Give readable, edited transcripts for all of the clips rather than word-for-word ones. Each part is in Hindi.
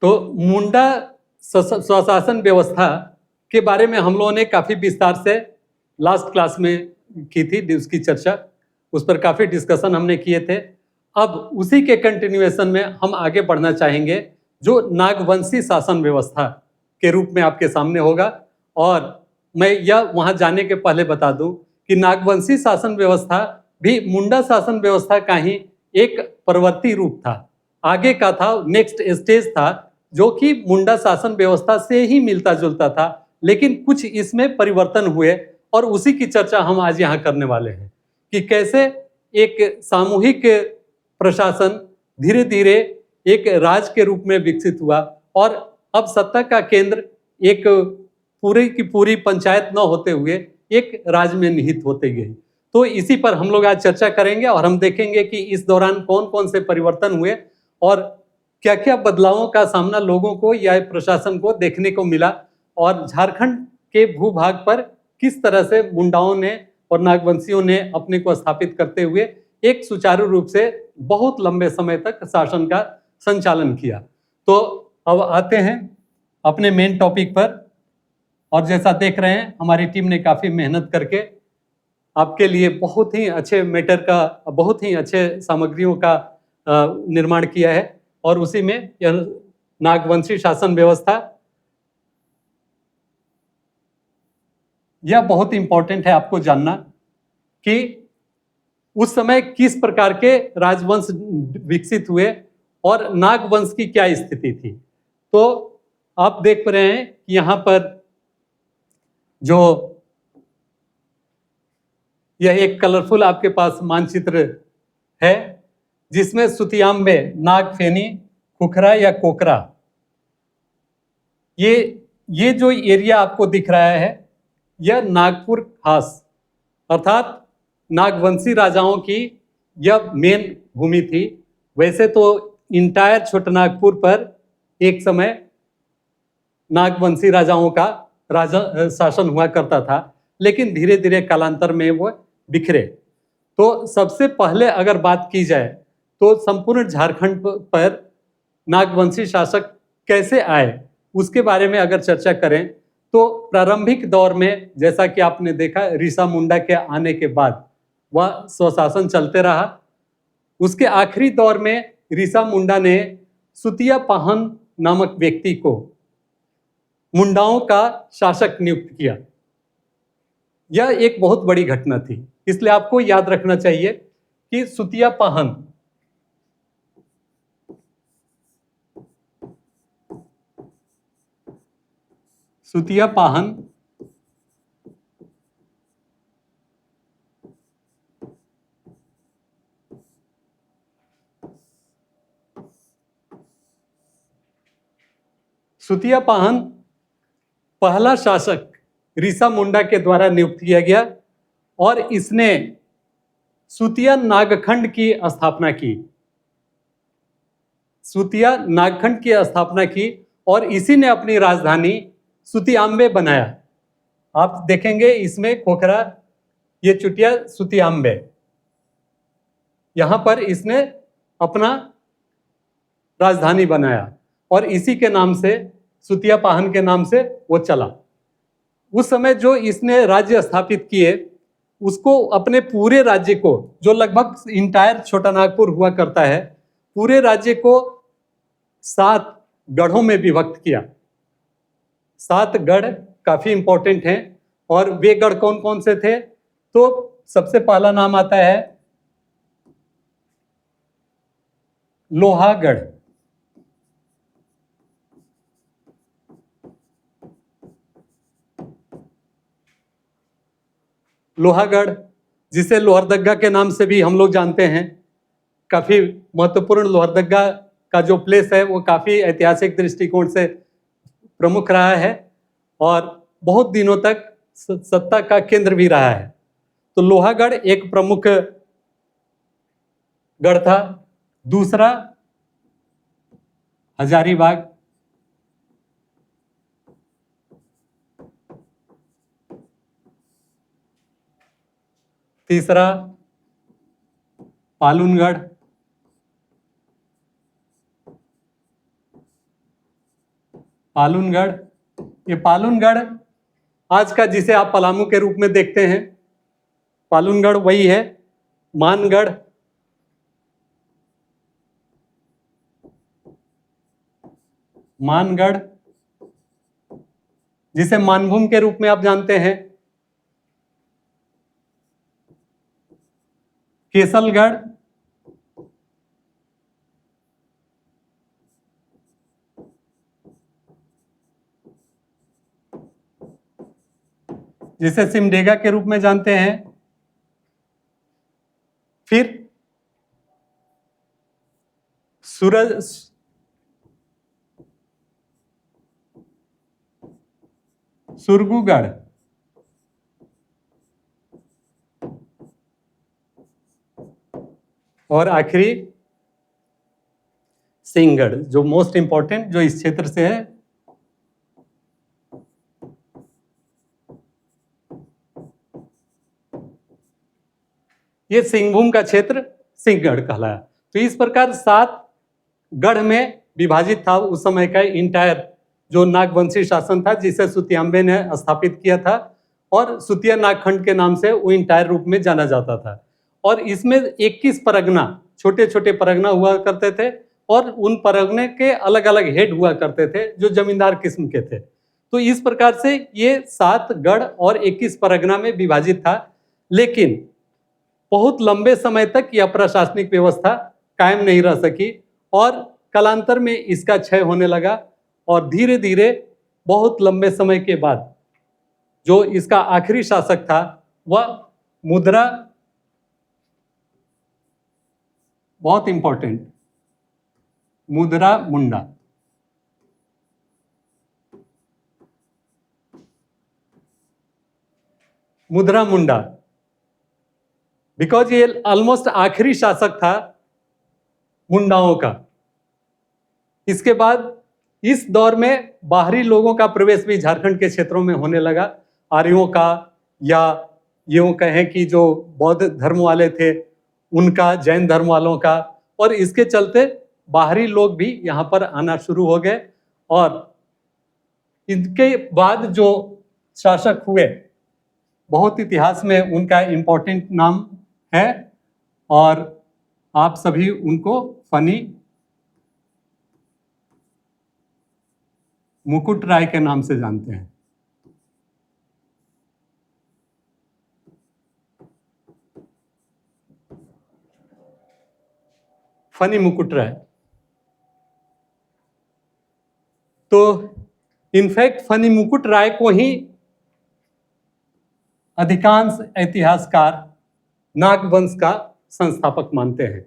तो मुंडा स्वशासन व्यवस्था के बारे में हम लोगों ने काफ़ी विस्तार से लास्ट क्लास में की थी उसकी चर्चा, उस पर काफ़ी डिस्कशन हमने किए थे। अब उसी के कंटिन्यूएशन में हम आगे बढ़ना चाहेंगे, जो नागवंशी शासन व्यवस्था के रूप में आपके सामने होगा। और मैं यह वहाँ जाने के पहले बता दूं कि नागवंशी शासन व्यवस्था भी मुंडा शासन व्यवस्था का ही एक परवर्ती रूप था, आगे का था, नेक्स्ट स्टेज था, जो कि मुंडा शासन व्यवस्था से ही मिलता जुलता था, लेकिन कुछ इसमें परिवर्तन हुए और उसी की चर्चा हम आज यहाँ करने वाले हैं कि कैसे एक सामूहिक प्रशासन धीरे धीरे एक राज के रूप में विकसित हुआ और अब सत्ता का केंद्र एक पूरी की पूरी पंचायत न होते हुए एक राज्य में निहित होते गई। तो इसी पर हम लोग आज चर्चा करेंगे और हम देखेंगे कि इस दौरान कौन कौन से परिवर्तन हुए और क्या क्या बदलावों का सामना लोगों को या प्रशासन को देखने को मिला और झारखंड के भूभाग पर किस तरह से मुंडाओं ने और नागवंशियों ने अपने को स्थापित करते हुए एक सुचारू रूप से बहुत लंबे समय तक शासन का संचालन किया। तो अब आते हैं अपने मेन टॉपिक पर। और जैसा देख रहे हैं, हमारी टीम ने काफ़ी मेहनत करके आपके लिए बहुत ही अच्छे मैटर का, बहुत ही अच्छे सामग्रियों का निर्माण किया है और उसी में यह नागवंशी शासन व्यवस्था, यह बहुत इंपॉर्टेंट है आपको जानना कि उस समय किस प्रकार के राजवंश विकसित हुए और नागवंश की क्या स्थिति थी। तो आप देख रहे हैं कि यहाँ पर जो यह एक कलरफुल आपके पास मानचित्र है, जिसमें सुतियाम्बे, नागफेनी, खुखरा या कोकरा, ये जो एरिया आपको दिख रहा है, यह नागपुर खास अर्थात नागवंशी राजाओं की यह मेन भूमि थी। वैसे तो इंटायर छोटानागपुर पर एक समय नागवंशी राजाओं का शासन हुआ करता था, लेकिन धीरे धीरे कालांतर में वो बिखरे। तो सबसे पहले अगर बात की जाए तो संपूर्ण झारखंड पर नागवंशी शासक कैसे आए, उसके बारे में अगर चर्चा करें तो प्रारंभिक दौर में जैसा कि आपने देखा, ऋषा मुंडा के आने के बाद वह स्वशासन चलते रहा। उसके आखिरी दौर में ऋषा मुंडा ने सुतिया पाहन नामक व्यक्ति को मुंडाओं का शासक नियुक्त किया। यह एक बहुत बड़ी घटना थी, इसलिए आपको याद रखना चाहिए कि सुतिया पाहन सुतिया पाहन पहला शासक ऋषा मुंडा के द्वारा नियुक्त किया गया और इसने सुतिया नागखंड की स्थापना की। सुतिया नागखंड की स्थापना की और इसी ने अपनी राजधानी सुतियाम्बे बनाया। आप देखेंगे इसमें खोखरा, ये चुटिया सुतियाम्बे, यहाँ पर इसने अपना राजधानी बनाया और इसी के नाम से, सुतिया पाहन के नाम से वो चला। उस समय जो इसने राज्य स्थापित किए, उसको अपने पूरे राज्य को, जो लगभग इंटायर छोटानागपुर हुआ करता है, पूरे राज्य को 7 गढ़ों में विभक्त किया। 7 गढ़ काफी इंपॉर्टेंट हैं और वे गढ़ कौन कौन से थे? तो सबसे पहला नाम आता है लोहागढ़। लोहागढ़, जिसे लोहरदग्गा के नाम से भी हम लोग जानते हैं, काफी महत्वपूर्ण लोहरदग्गा का जो प्लेस है वो काफी ऐतिहासिक दृष्टिकोण से प्रमुख रहा है और बहुत दिनों तक सत्ता का केंद्र भी रहा है। तो लोहागढ़ एक प्रमुख गढ़ था। दूसरा हजारीबाग, तीसरा पालुनगढ़, पालुनगढ़, ये पालुनगढ़ आज का जिसे आप पलामू के रूप में देखते हैं, पालुनगढ़ वही है। मानगढ़, मानगढ़ जिसे मानभूम के रूप में आप जानते हैं। केसलगढ़, जिसे सिमडेगा के रूप में जानते हैं। फिर सुरगुगढ़, और आखिरी सिंहगढ़, जो मोस्ट इंपॉर्टेंट जो इस क्षेत्र से है। ये सिंहभूम का क्षेत्र सिंहगढ़ कहलाया। तो इस प्रकार 7 गढ़ में विभाजित था उस समय का इंटायर जो नागवंशी शासन था, जिसे सुतियांबे ने स्थापित किया था, और सुतिया नागखंड के नाम से वो इंटायर रूप में जाना जाता था। और इसमें 21 परगना, छोटे छोटे परगना हुआ करते थे, और उन परगने के अलग अलग हेड हुआ करते थे जो जमींदार किस्म के थे। तो इस प्रकार से ये 7 गढ़ और 21 परगना में विभाजित था। लेकिन बहुत लंबे समय तक यह प्रशासनिक व्यवस्था कायम नहीं रह सकी, और कालांतर में इसका क्षय होने लगा। और धीरे धीरे बहुत लंबे समय के बाद जो इसका आखिरी शासक था वह मुद्रा, बहुत इंपॉर्टेंट, मुद्रा मुंडा। मुद्रा मुंडा बिकॉज ये ऑलमोस्ट आखिरी शासक था मुंडाओं का। इसके बाद इस दौर में बाहरी लोगों का प्रवेश भी झारखंड के क्षेत्रों में होने लगा, आर्यों का, या यूं कहें कि जो बौद्ध धर्म वाले थे उनका, जैन धर्म वालों का। और इसके चलते बाहरी लोग भी यहाँ पर आना शुरू हो गए। और इनके बाद जो शासक हुए, बहुत इतिहास में उनका इम्पोर्टेंट नाम है, और आप सभी उनको फनी मुकुट राय के नाम से जानते हैं। फनी मुकुट राय। तो इनफैक्ट फनी मुकुट राय को ही अधिकांश इतिहासकार नागवंश का संस्थापक मानते हैं।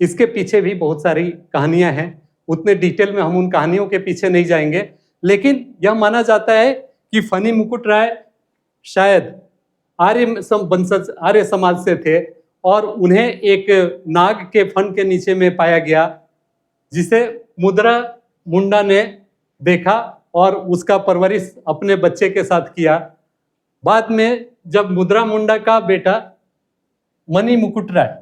इसके पीछे भी बहुत सारी कहानियां हैं, उतने डिटेल में हम उन कहानियों के पीछे नहीं जाएंगे। लेकिन यह माना जाता है कि फनी मुकुट राय शायद आर्य समाज से थे, और उन्हें एक नाग के फन के नीचे में पाया गया, जिसे मुद्रा मुंडा ने देखा और उसका परवरिश अपने बच्चे के साथ किया। बाद में जब मुद्रा मुंडा का बेटा मणि मुकुट राय,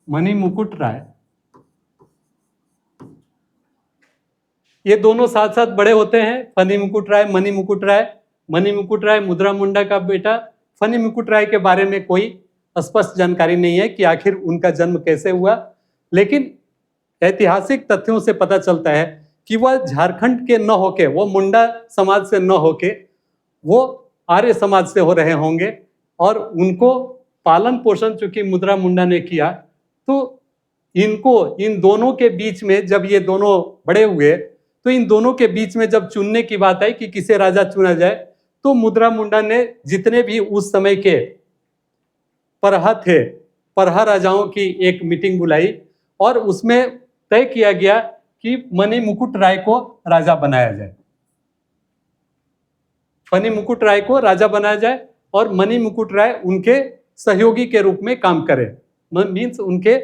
मणि मुकुट राय, ये दोनों साथ साथ बड़े होते हैं। फनी मुकुट राय, मणि मुकुट राय। मणि मुकुट राय मुद्रा मुंडा का बेटा। फनी मुकुट राय के बारे में कोई स्पष्ट जानकारी नहीं है कि आखिर उनका जन्म कैसे हुआ, लेकिन ऐतिहासिक तथ्यों से पता चलता है कि वह झारखंड के न होके, वो मुंडा समाज से न होके, वो आर्य समाज से हो रहे होंगे। और उनको पालन पोषण चूंकि मुद्रा मुंडा ने किया, तो इनको, इन दोनों के बीच में जब ये दोनों बड़े हुए, तो इन दोनों के बीच में जब चुनने की बात आई कि किसे राजा चुना जाए, तो मुद्रा मुंडा ने जितने भी उस समय के परहा थे, परहा राजाओं की एक मीटिंग बुलाई, और उसमें तय किया गया कि मणि मुकुट राय को राजा बनाया जाए। फनी मुकुट राय को राजा बनाया जाए और मणि मुकुट राय उनके सहयोगी के रूप में काम करे, मीन्स उनके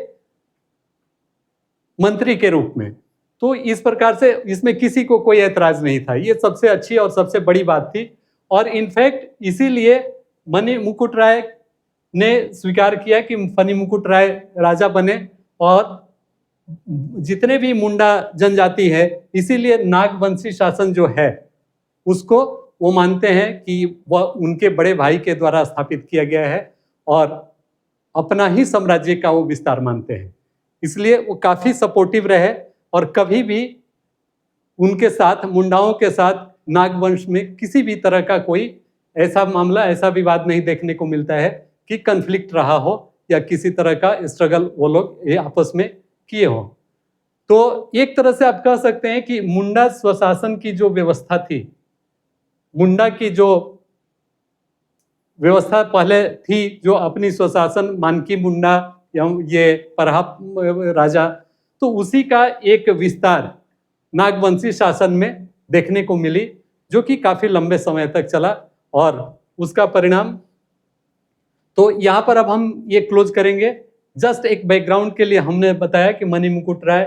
मंत्री के रूप में। तो इस प्रकार से इसमें किसी को कोई ऐतराज नहीं था। ये सबसे अच्छी और सबसे बड़ी बात थी। और इनफैक्ट इसीलिए मणि मुकुट राय ने स्वीकार किया कि फनी मुकुट राय राजा बने, और जितने भी मुंडा जनजाति है, इसीलिए नागवंशी शासन जो है उसको वो मानते हैं कि वह उनके बड़े भाई के द्वारा स्थापित किया गया है, और अपना ही साम्राज्य का वो विस्तार मानते हैं। इसलिए वो काफी सपोर्टिव रहे, और कभी भी उनके साथ, मुंडाओं के साथ नागवंश में किसी भी तरह का कोई ऐसा मामला, ऐसा विवाद नहीं देखने को मिलता है कि कन्फ्लिक्ट रहा हो या किसी तरह का स्ट्रगल वो लोग ये आपस में किए हो। तो एक तरह से आप कह सकते हैं कि मुंडा स्वशासन की जो व्यवस्था थी, मुंडा की जो व्यवस्था पहले थी, जो अपनी स्वशासन, मानकी मुंडा या ये परहाप राजा, तो उसी का एक विस्तार नागवंशी शासन में देखने को मिली, जो कि काफी लंबे समय तक चला। और उसका परिणाम, तो यहाँ पर अब हम ये क्लोज करेंगे। जस्ट एक बैकग्राउंड के लिए हमने बताया कि मणि मुकुट राय,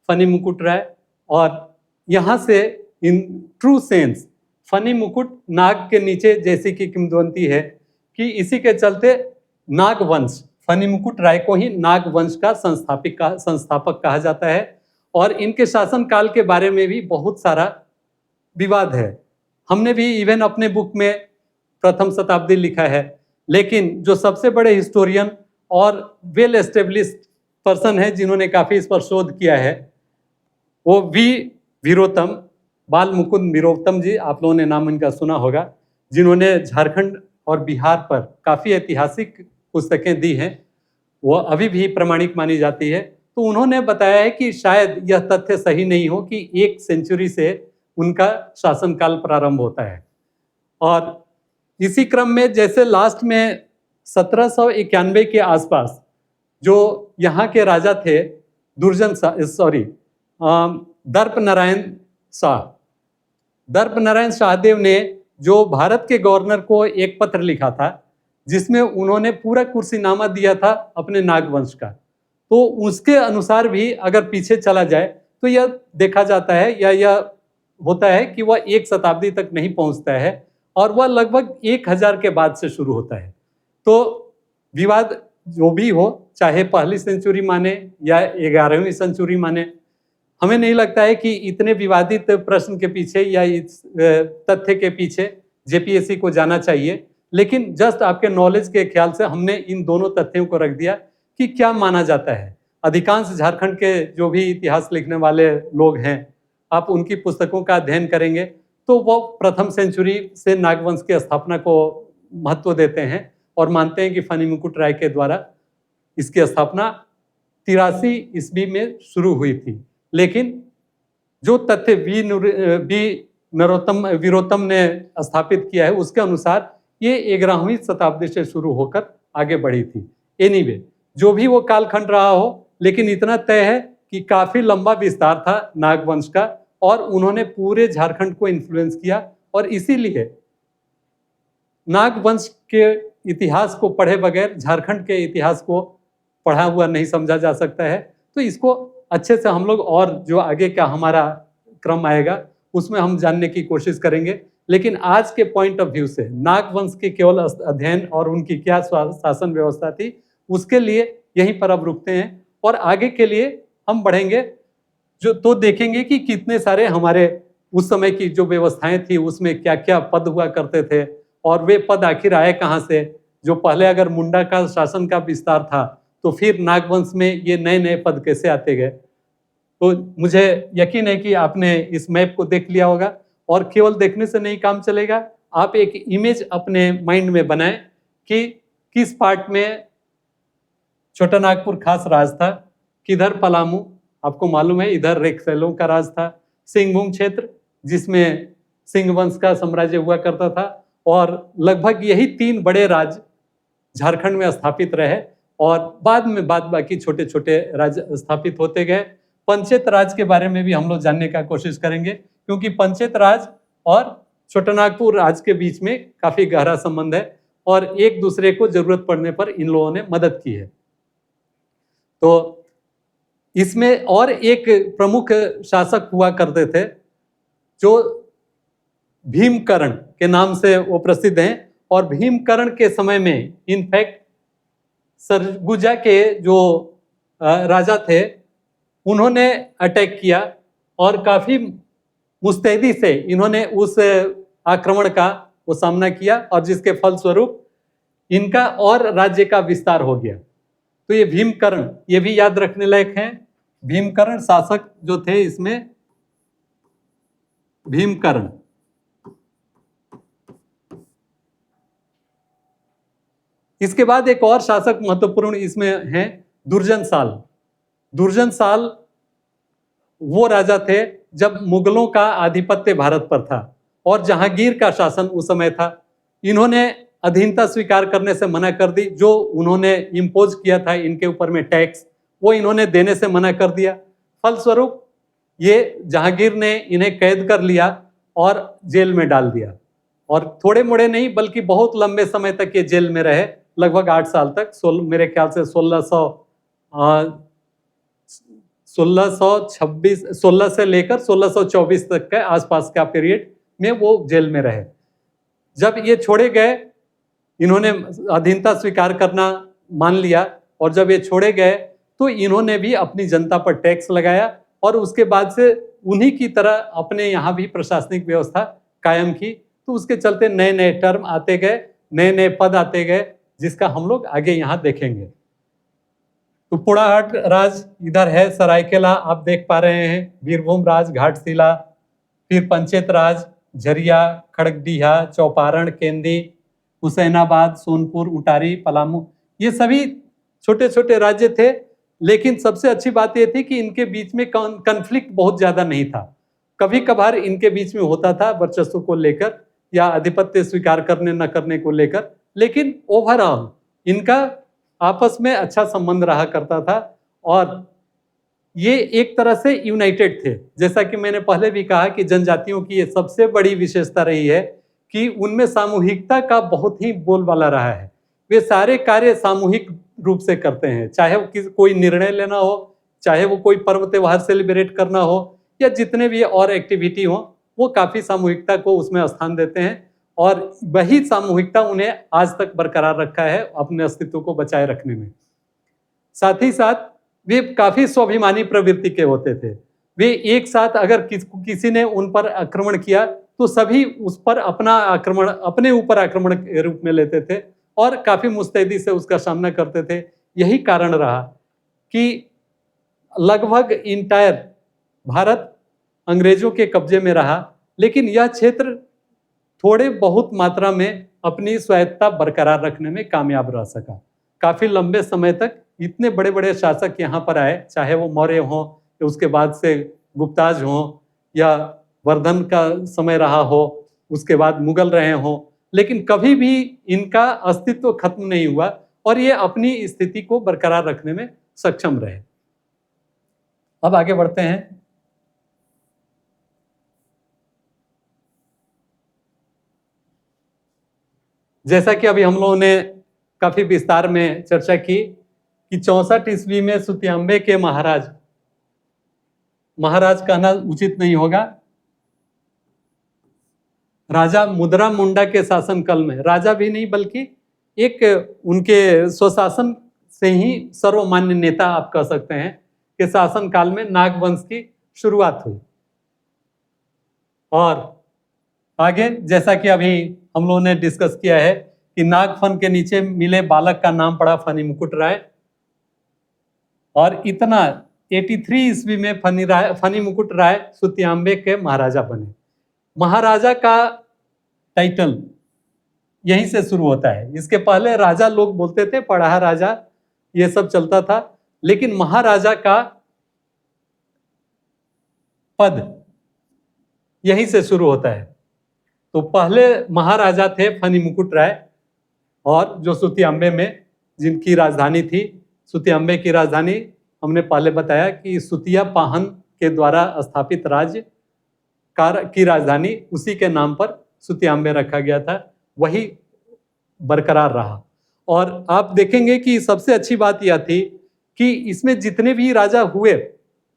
फनी मुकुट राय, और यहाँ से इन ट्रू सेंस फनी मुकुट नाग के नीचे जैसी की किंवदंती है कि इसी के चलते नागवंश, फनी मुकुट राय को ही नागवंश का संस्थापक कहा जाता है। और इनके शासन काल के बारे में भी बहुत सारा विवाद है। हमने भी इवन अपने बुक में प्रथम शताब्दी लिखा है, लेकिन जो सबसे बड़े हिस्टोरियन और वेल एस्टेब्लिश्ड पर्सन है जिन्होंने काफी इस पर शोध किया है, वो वीरोत्तम, बाल मुकुंद वीरोत्तम जी, आप लोगों ने नाम इनका सुना होगा, जिन्होंने झारखंड और बिहार पर काफी ऐतिहासिक पुस्तकें दी हैं, वो अभी भी प्रमाणिक मानी जाती है। तो उन्होंने बताया है कि शायद यह तथ्य सही नहीं हो कि 1 सेंचुरी से उनका शासनकाल प्रारंभ होता है। और इसी क्रम में जैसे लास्ट में 1791 के आसपास जो यहाँ के राजा थे, दर्प नारायण शाहदेव ने जो भारत के गवर्नर को एक पत्र लिखा था, जिसमें उन्होंने पूरा कुर्सीनामा दिया था अपने नागवंश का। तो उसके अनुसार भी अगर पीछे चला जाए तो यह देखा जाता है, या यह होता है कि वह 1 शताब्दी तक नहीं पहुंचता है, और वह लगभग 1000 के बाद से शुरू होता है। तो विवाद जो भी हो, चाहे पहली सेंचुरी माने या 11वीं सेंचुरी माने, हमें नहीं लगता है कि इतने विवादित प्रश्न के पीछे या इस तथ्य के पीछे जेपीएससी को जाना चाहिए। लेकिन जस्ट आपके नॉलेज के ख्याल से हमने इन दोनों तथ्यों को रख दिया कि क्या माना जाता है। अधिकांश झारखंड के जो भी इतिहास लिखने वाले लोग हैं, आप उनकी पुस्तकों का अध्ययन करेंगे तो वो प्रथम सेंचुरी से नागवंश की स्थापना को महत्व देते हैं और मानते हैं कि फनी मुकुट राय के द्वारा इसकी स्थापना 83 ईस्वी में शुरू हुई थी। लेकिन जो तथ्य वीरोत्तम ने स्थापित किया है, उसके अनुसार ये 11वीं शताब्दी से शुरू होकर आगे बढ़ी थी। एनीवे, जो भी वो कालखंड रहा हो, लेकिन इतना तय है कि काफी लंबा विस्तार था नागवंश का, और उन्होंने पूरे झारखंड को इन्फ्लुएंस किया। और इसीलिए नागवंश के इतिहास को पढ़े बगैर झारखंड के इतिहास को पढ़ा हुआ नहीं समझा जा सकता है। तो इसको अच्छे से हम लोग, और जो आगे का हमारा क्रम आएगा उसमें हम जानने की कोशिश करेंगे। लेकिन आज के पॉइंट ऑफ व्यू से नागवंश के केवल अध्ययन और उनकी क्या शासन व्यवस्था थी, उसके लिए यहीं पर अब रुकते हैं, और आगे के लिए हम बढ़ेंगे जो तो देखेंगे कि कितने सारे हमारे उस समय की जो व्यवस्थाएं थी उसमें क्या क्या पद हुआ करते थे, और वे पद आखिर आए कहाँ से। जो पहले अगर मुंडा का शासन का विस्तार था, तो फिर नागवंश में ये नए नए पद कैसे आते गए। तो मुझे यकीन है कि आपने इस मैप को देख लिया होगा, और केवल देखने से नहीं काम चलेगा, आप एक इमेज अपने माइंड में बनाएं कि किस पार्ट में छोटा नागपुर खास राज था, किधर पलामू, आपको मालूम है इधर रेखसैलों का राज था, सिंहभूम क्षेत्र जिसमें सिंह वंश का साम्राज्य हुआ करता था, और लगभग यही 3 बड़े राज झारखंड में स्थापित रहे, और बाद में बाकी छोटे छोटे राज्य स्थापित होते गए। पंचेत राज के बारे में भी हम लोग जानने का कोशिश करेंगे, क्योंकि पंचेत राज और छोटा नागपुर राज के बीच में काफी गहरा संबंध है, और एक दूसरे को जरूरत पड़ने पर इन लोगों ने मदद की है। तो इसमें और एक प्रमुख शासक हुआ करते थे जो भीमकर्ण के नाम से वो प्रसिद्ध हैं, और भीमकर्ण के समय में इनफैक्ट सरगुजा के जो राजा थे उन्होंने अटैक किया और काफी मुस्तैदी से इन्होंने उस आक्रमण का वो सामना किया और जिसके फलस्वरूप इनका और राज्य का विस्तार हो गया। तो ये भीमकर्ण, ये भी याद रखने लायक हैं। भीमकर्ण शासक जो थे इसमें, भीमकर्ण। इसके बाद एक और शासक महत्वपूर्ण इसमें हैं, दुर्जनशाल। दुर्जनशाल वो राजा थे जब मुगलों का आधिपत्य भारत पर था और जहांगीर का शासन उस समय था। इन्होंने अधीनता स्वीकार करने से मना कर दी। जो उन्होंने इम्पोज किया था इनके ऊपर में टैक्स, वो इन्होंने देने से मना कर दिया। फलस्वरूप ये जहांगीर ने इन्हें कैद कर लिया और जेल में डाल दिया। और थोड़े मोड़े नहीं बल्कि बहुत लंबे समय तक ये जेल में रहे, लगभग 8 साल तक। मेरे ख्याल से 1616 से लेकर 1624 तक के आसपास का पीरियड में वो जेल में रहे। जब ये छोड़े गए, इन्होंने अधीनता स्वीकार करना मान लिया और जब ये छोड़े गए तो इन्होंने भी अपनी जनता पर टैक्स लगाया और उसके बाद से उन्हीं की तरह अपने यहाँ भी प्रशासनिक व्यवस्था कायम की। तो उसके चलते नए नए टर्म आते गए, नए नए पद आते गए, जिसका हम लोग आगे यहाँ देखेंगे। तो पुड़ाहाट राज इधर है, सरायकेला आप देख पा रहे हैं, बीरभूम राज, घाटशिला, फिर पंचेत राज, झरिया, खड़गडीहा, चौपारण, केंदी, हुसैनाबाद, सोनपुर, उटारी, पलामू, ये सभी छोटे छोटे राज्य थे। लेकिन सबसे अच्छी बात यह थी कि इनके बीच में कन्फ्लिक्ट बहुत ज्यादा नहीं था। कभी कभार इनके बीच में होता था वर्चस्व को लेकर या आधिपत्य स्वीकार करने न करने को लेकर, लेकिन ओवरऑल इनका आपस में अच्छा संबंध रहा करता था और ये एक तरह से यूनाइटेड थे। जैसा कि मैंने पहले भी कहा कि जनजातियों की ये सबसे बड़ी विशेषता रही है कि उनमें सामूहिकता का बहुत ही बोलबाला रहा है। वे सारे कार्य सामूहिक रूप से करते हैं, चाहे वो कोई निर्णय लेना हो, चाहे वो कोई पर्व त्योहार सेलिब्रेट करना हो या जितने भी और एक्टिविटी हो, वो काफी सामूहिकता को उसमें स्थान देते हैं और वही सामूहिकता उन्हें आज तक बरकरार रखा है अपने अस्तित्व को बचाए रखने में। साथ ही साथ वे काफी स्वाभिमानी प्रवृत्ति के होते थे। वे एक साथ अगर किसी ने उन पर आक्रमण किया तो सभी उस पर अपने ऊपर आक्रमण के रूप में लेते थे और काफी मुस्तैदी से उसका सामना करते थे। यही कारण रहा कि लगभग इंटायर भारत अंग्रेजों के कब्जे में रहा, लेकिन यह क्षेत्र थोड़े बहुत मात्रा में अपनी स्वायत्तता बरकरार रखने में कामयाब रह सका। काफी लंबे समय तक इतने बड़े बड़े शासक यहाँ पर आए, चाहे वो मौर्य हों या उसके बाद से गुप्ताज हों या वर्धन का समय रहा हो, उसके बाद मुगल रहे हों, लेकिन कभी भी इनका अस्तित्व खत्म नहीं हुआ और ये अपनी स्थिति को बरकरार रखने में सक्षम रहे। अब आगे बढ़ते हैं। जैसा कि अभी हम लोगों ने काफी विस्तार में चर्चा की कि 64 ईस्वी में सुतियांबे के महाराज कहना उचित नहीं होगा, राजा मुद्रा मुंडा के शासनकाल में, राजा भी नहीं बल्कि एक उनके स्वशासन से ही सर्वमान्य नेता आप कह सकते हैं कि शासनकाल में नागवंश की शुरुआत हुई। और आगे जैसा कि अभी हम लोगों ने डिस्कस किया है कि नागफन के नीचे मिले बालक का नाम पड़ा फनी मुकुट राय, और इतना 83 ईस्वी में फनी मुकुट राय सुतियांबे के महाराजा बने। महाराजा का टाइटल यहीं से शुरू होता है। इसके पहले राजा लोग बोलते थे, पढ़ा राजा, ये सब चलता था, लेकिन महाराजा का पद यहीं से शुरू होता है। तो पहले महाराजा थे फनी मुकुट राय, और जो सुतियांबे में जिनकी राजधानी थी, सुतियांबे की राजधानी हमने पहले बताया कि सुतिया पाहन के द्वारा स्थापित राज्य की राजधानी उसी के नाम पर सुतियांबे रखा गया था, वही बरकरार रहा। और आप देखेंगे कि सबसे अच्छी बात यह थी कि इसमें जितने भी राजा हुए,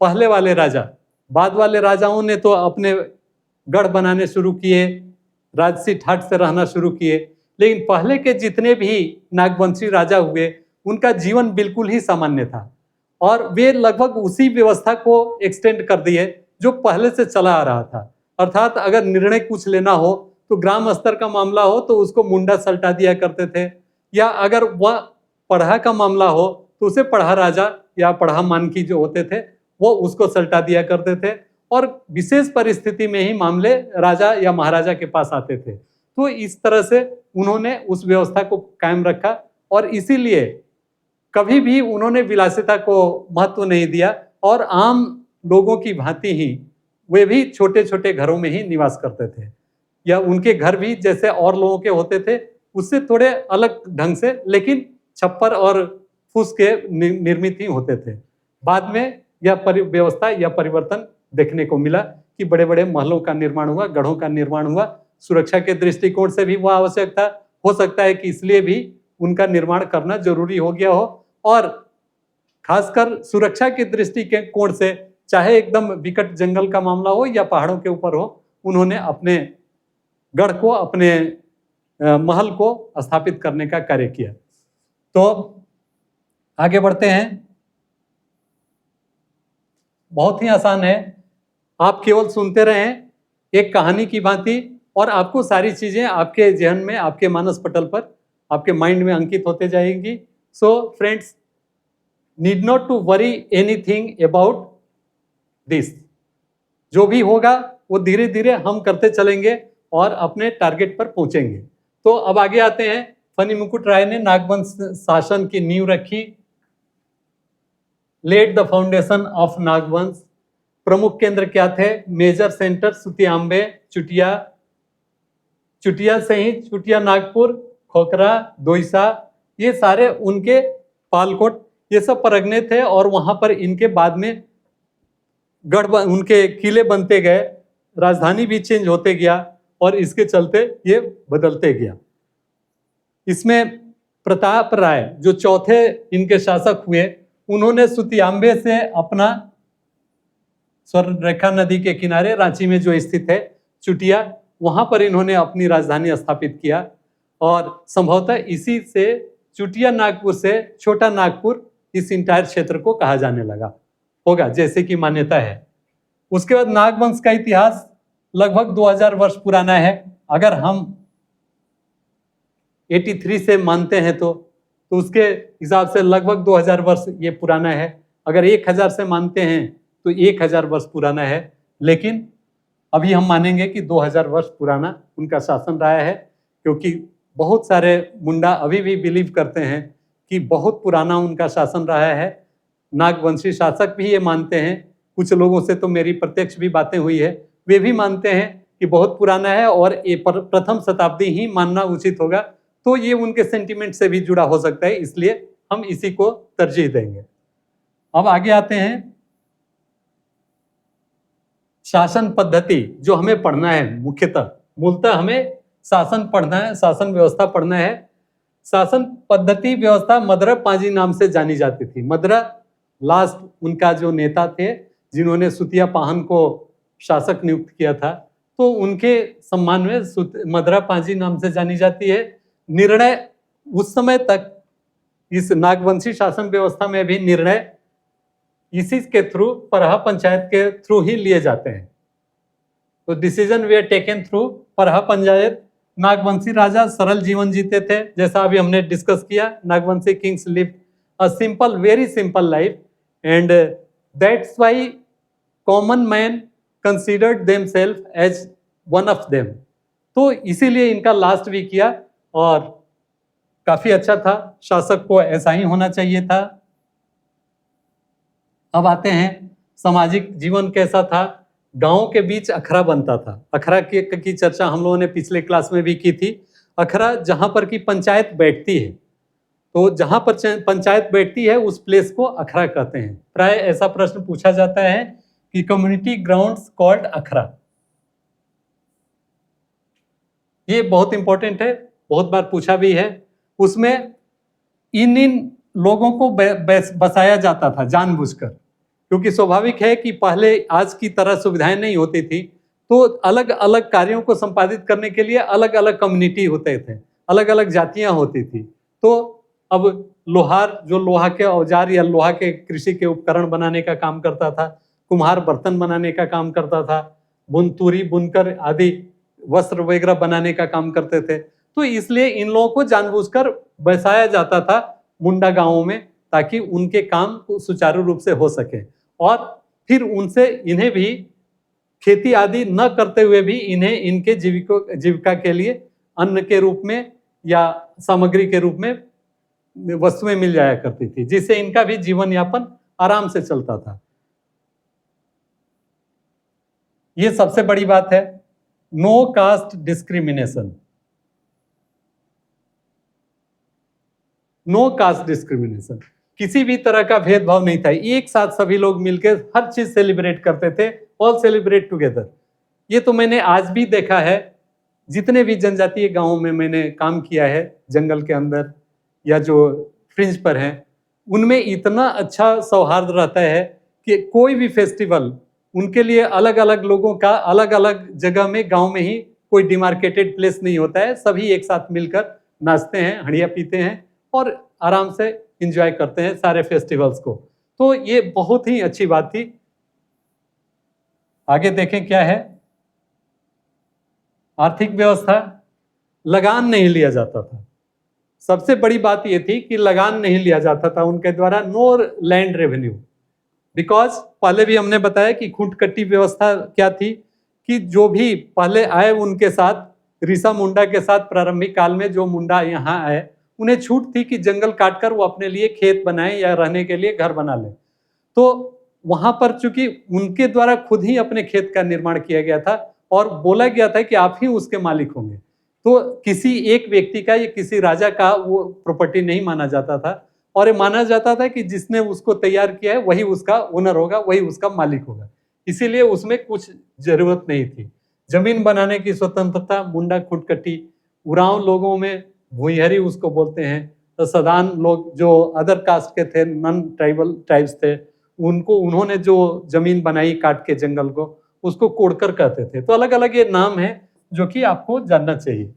पहले वाले राजा, बाद वाले राजाओं ने तो अपने गढ़ बनाने शुरू किए, राजसी ठाट से रहना शुरू किए, लेकिन पहले के जितने भी नागवंशी राजा हुए उनका जीवन बिल्कुल ही सामान्य था और वे लगभग उसी व्यवस्था को एक्सटेंड कर दिए जो पहले से चला आ रहा था। अर्थात अगर निर्णय कुछ लेना हो तो ग्राम स्तर का मामला हो तो उसको मुंडा सल्टा दिया करते थे, या अगर वह पढ़ा का मामला हो तो उसे पढ़ा राजा या पढ़ा मानकी जो होते थे वो उसको सल्टा दिया करते थे, और विशेष परिस्थिति में ही मामले राजा या महाराजा के पास आते थे। तो इस तरह से उन्होंने उस व्यवस्था को कायम रखा और इसीलिए कभी भी उन्होंने विलासिता को महत्व नहीं दिया और आम लोगों की भांति ही वे भी छोटे छोटे घरों में ही निवास करते थे, या उनके घर भी जैसे और लोगों के होते थे उससे थोड़े अलग ढंग से, लेकिन छप्पर और फूस के निर्मित ही होते थे। बाद में यह व्यवस्था या परिवर्तन देखने को मिला कि बड़े बड़े महलों का निर्माण हुआ, गढ़ों का निर्माण हुआ। सुरक्षा के दृष्टिकोण से भी वह आवश्यक था, हो सकता है कि इसलिए भी उनका निर्माण करना जरूरी हो गया हो, और खासकर सुरक्षा के दृष्टिकोण से चाहे एकदम विकट जंगल का मामला हो या पहाड़ों के ऊपर हो, उन्होंने अपने गढ़ को, अपने महल को स्थापित करने का कार्य किया। तो आगे बढ़ते हैं। बहुत ही आसान है, आप केवल सुनते रहें एक कहानी की भांति और आपको सारी चीजें आपके जहन में, आपके मानस पटल पर, आपके माइंड में अंकित होते जाएंगी। So friends, need not to worry anything about this. जो भी होगा वो धीरे धीरे हम करते चलेंगे और अपने टारगेट पर पहुंचेंगे। तो अब आगे आते हैं। फनी मुकुट राय ने नागवंश शासन की नींव रखी, लेड द फाउंडेशन ऑफ नागवंश। प्रमुख केंद्र क्या थे? मेजर सेंटर सुतियांबे, चुटिया, चुटिया से ही चुटिया नागपुर, खोखरा, दोईसा, ये सारे उनके, पालकोट, ये सब परगने थे और वहां पर इनके बाद में गढ़, उनके किले बनते गए, राजधानी भी चेंज होते गया और इसके चलते ये बदलते गया। इसमें प्रताप राय जो चौथे इनके शासक हुए, उन्होंने सुतियांबे से अपना स्वर्णरेखा नदी के किनारे रांची में जो स्थित है चुटिया, वहां पर इन्होंने अपनी राजधानी स्थापित किया और संभवतः इसी से चुटिया नागपुर से छोटा नागपुर इस इंटायर क्षेत्र को कहा जाने लगा होगा, जैसे कि मान्यता है। उसके बाद नागवंश का इतिहास लगभग 2000 वर्ष पुराना है। अगर हम 83 से मानते हैं तो उसके हिसाब से लगभग 2000 वर्ष ये पुराना है। अगर 1000 से मानते हैं तो 1000 वर्ष पुराना है, लेकिन अभी हम मानेंगे कि 2000 वर्ष पुराना उनका शासन रहा है, क्योंकि बहुत सारे मुंडा अभी भी बिलीव करते हैं कि बहुत पुराना उनका शासन रहा है। नागवंशी शासक भी ये मानते हैं। कुछ लोगों से तो मेरी प्रत्यक्ष भी बातें हुई है, वे भी मानते हैं कि बहुत पुराना है और ये प्रथम शताब्दी ही मानना उचित होगा। तो ये उनके सेंटिमेंट से भी जुड़ा हो सकता है, इसलिए हम इसी को तरजीह देंगे। अब आगे आते हैं। शासन पद्धति जो हमें पढ़ना है, मूलतः हमें शासन पढ़ना है, शासन व्यवस्था पढ़ना है। शासन पद्धति व्यवस्था मदरा पांजी नाम से जानी जाती थी। मदरा लास्ट उनका जो नेता थे जिन्होंने सुतिया पाहन को शासक नियुक्त किया था, तो उनके सम्मान में मदरा पांजी नाम से जानी जाती है। निर्णय उस समय तक इस नागवंशी शासन व्यवस्था में भी निर्णय इसी के थ्रू, परहा पंचायत के थ्रू ही लिए जाते हैं। तो decision we taken through Parha panchayat. नागवंशी राजा सरल जीवन जीते थे, जैसा अभी हमने डिस्कस किया। Nagvanshi kings live a simple, very simple life, and that's why common man considered themselves as one of them. तो इसीलिए इनका लास्ट भी किया और काफी अच्छा था। शासक को ऐसा ही होना चाहिए था। अब आते हैं सामाजिक जीवन कैसा था। गांवों के बीच अखड़ा बनता था। अखड़ा की चर्चा हम लोगों ने पिछले क्लास में भी की थी। अखड़ा जहां पर की पंचायत बैठती है, तो जहां पर पंचायत बैठती है उस प्लेस को अखड़ा कहते हैं। प्राय ऐसा प्रश्न पूछा जाता है कि कम्युनिटी ग्राउंड्स कॉल्ड अखड़ा। ये बहुत इंपॉर्टेंट है, बहुत बार पूछा भी है। उसमें इन लोगों को बसाया जाता था जानबूझकर, क्योंकि स्वाभाविक है कि पहले आज की तरह सुविधाएं नहीं होती थी, तो अलग अलग कार्यों को संपादित करने के लिए अलग अलग कम्युनिटी होते थे, अलग अलग जातियां होती थी। तो अब लोहार जो लोहा के औजार या लोहा के कृषि के उपकरण बनाने का काम करता था, कुम्हार बर्तन बनाने का काम करता था, बुनतुरी बुनकर आदि वस्त्र वगैरह बनाने का काम करते थे। तो इसलिए इन लोगों को जानबूझकर बसाया जाता था मुंडा गांवों में, ताकि उनके काम सुचारू रूप से हो सके। और फिर उनसे इन्हें भी खेती आदि न करते हुए भी इन्हें इनके जीविका के लिए अन्न के रूप में या सामग्री के रूप में वस्तुएं मिल जाया करती थी, जिससे इनका भी जीवन यापन आराम से चलता था। ये सबसे बड़ी बात है, no caste discrimination. No caste discrimination, किसी भी तरह का भेदभाव नहीं था। एक साथ सभी लोग मिलकर हर चीज सेलिब्रेट करते थे, ऑल सेलिब्रेट टुगेदर। ये तो मैंने आज भी देखा है, जितने भी जनजातीय गांवों में मैंने काम किया है, जंगल के अंदर या जो फ्रिंज पर हैं, उनमें इतना अच्छा सौहार्द रहता है कि कोई भी फेस्टिवल उनके लिए अलग अलग लोगों का अलग अलग जगह में, गांव में ही कोई डिमार्केटेड प्लेस नहीं होता है। सभी एक साथ मिलकर नाचते हैं, हड़िया पीते हैं और आराम से एंजॉय करते हैं सारे फेस्टिवल्स को। तो ये बहुत ही अच्छी बात थी। आगे देखें क्या है। आर्थिक व्यवस्था, लगान नहीं लिया जाता था। सबसे बड़ी बात ये थी कि लगान नहीं लिया जाता था उनके द्वारा, नो लैंड रेवेन्यू। बिकॉज पहले भी हमने बताया कि खूंटकट्टी व्यवस्था क्या थी, कि जो भी पहले आए उनके साथ, ऋषा मुंडा के साथ प्रारंभिक काल में जो मुंडा यहाँ आए, उन्हें छूट थी कि जंगल काटकर वो अपने लिए खेत बनाए या रहने के लिए घर बना ले। तो वहां पर चूंकि उनके द्वारा खुद ही अपने खेत का निर्माण किया गया था और बोला गया था कि आप ही उसके मालिक होंगे, तो किसी एक व्यक्ति का या किसी राजा का वो प्रॉपर्टी नहीं माना जाता था। और ये माना जाता था कि जिसने उसको तैयार किया है वही उसका ओनर होगा, वही उसका मालिक होगा। इसीलिए उसमें कुछ जरूरत नहीं थी। जमीन बनाने की स्वतंत्रता मुंडा, खुटकटी, उरांव लोगों में भुइहरी उसको बोलते हैं, तो सदान लोग जो अदर कास्ट के थे, नॉन ट्राइबल ट्राइब्स थे, उनको उन्होंने जो जमीन बनाई काट के जंगल को, उसको कोड़कर कहते थे। तो अलग अलग ये नाम है जो कि आपको जानना चाहिए।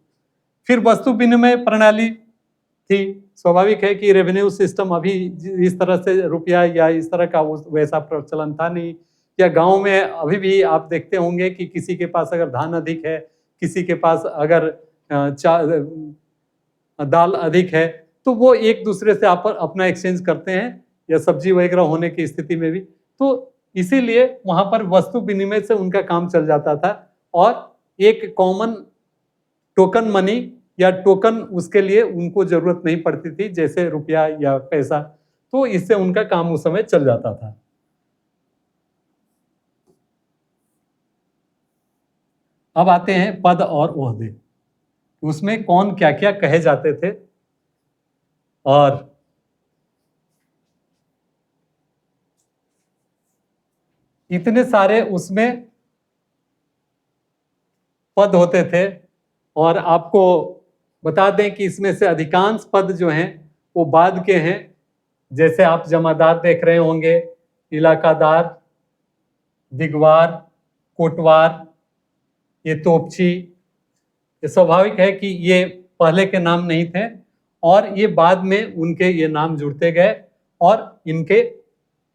फिर वस्तु विनिमय प्रणाली थी। स्वाभाविक है कि रेवेन्यू सिस्टम अभी इस तरह से रुपया या इस तरह का वैसा प्रचलन था नहीं। या गांव में अभी भी आप देखते होंगे कि किसी के पास अगर धान अधिक है, किसी के पास अगर दाल अधिक है, तो वो एक दूसरे से अपना एक्सचेंज करते हैं, या सब्जी वगैरह होने की स्थिति में भी। तो इसीलिए वहां पर वस्तु विनिमय से उनका काम चल जाता था। और एक कॉमन टोकन मनी या टोकन उसके लिए उनको जरूरत नहीं पड़ती थी, जैसे रुपया या पैसा। तो इससे उनका काम उस समय चल जाता था। अब आते हैं पद और ओहदे, उसमें कौन क्या क्या कहे जाते थे। और इतने सारे उसमें पद होते थे। और आपको बता दें कि इसमें से अधिकांश पद जो हैं वो बाद के हैं। जैसे आप जमादार देख रहे होंगे, इलाकादार, दिगवार, कोटवार, ये तोपची। ये स्वाभाविक है कि ये पहले के नाम नहीं थे और ये बाद में उनके ये नाम जुड़ते गए और इनके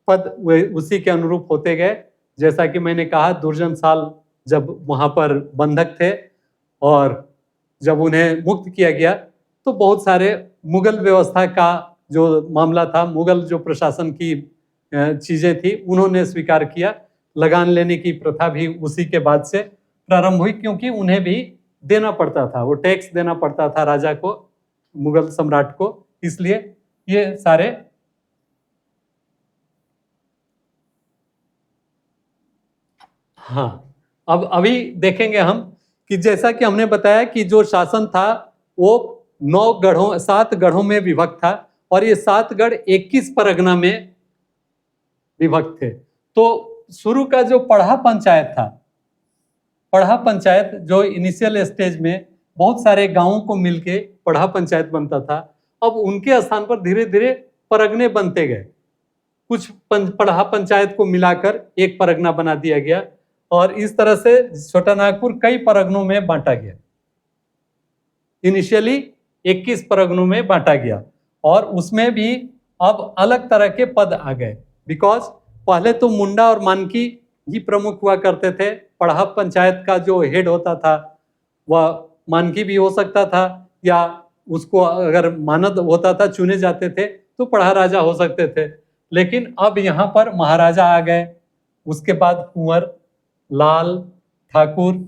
पद उसी के अनुरूप होते गए। जैसा कि मैंने कहा, दुर्जन साल जब वहां पर बंधक थे और जब उन्हें मुक्त किया गया, तो बहुत सारे मुगल व्यवस्था का जो मामला था, मुगल जो प्रशासन की चीजें थी, उन्होंने स्वीकार किया। लगान लेने की प्रथा भी उसी के बाद से प्रारंभ हुई, क्योंकि उन्हें भी देना पड़ता था, वो टैक्स देना पड़ता था राजा को, मुगल सम्राट को। इसलिए ये सारे हाँ, अब अभी देखेंगे हम कि जैसा कि हमने बताया कि जो शासन था वो 7 गढ़ों में विभक्त था और ये 7 गढ़ 21 परगना में विभक्त थे। तो शुरू का जो पढ़ा पंचायत था, पढ़ा पंचायत जो इनिशियल स्टेज में बहुत सारे गांवों को मिलके पढ़ा पंचायत बनता था, अब उनके स्थान पर धीरे धीरे परगने बनते गए। कुछ पढ़ा पंचायत को मिलाकर एक परगना बना दिया गया और इस तरह से छोटा नागपुर कई परगनों में बांटा गया। इनिशियली 21 परगनों में बांटा गया और उसमें भी अब अलग तरह के पद आ गए, बिकॉज पहले तो मुंडा और मानकी ही प्रमुख हुआ करते थे। पड़हप पंचायत का जो हेड होता था वह मानकी भी हो सकता था, या उसको अगर मानद होता था, चुने जाते थे तो पढ़ा राजा हो सकते थे। लेकिन अब यहाँ पर महाराजा आ गए, उसके बाद कुंवर, लाल, ठाकुर,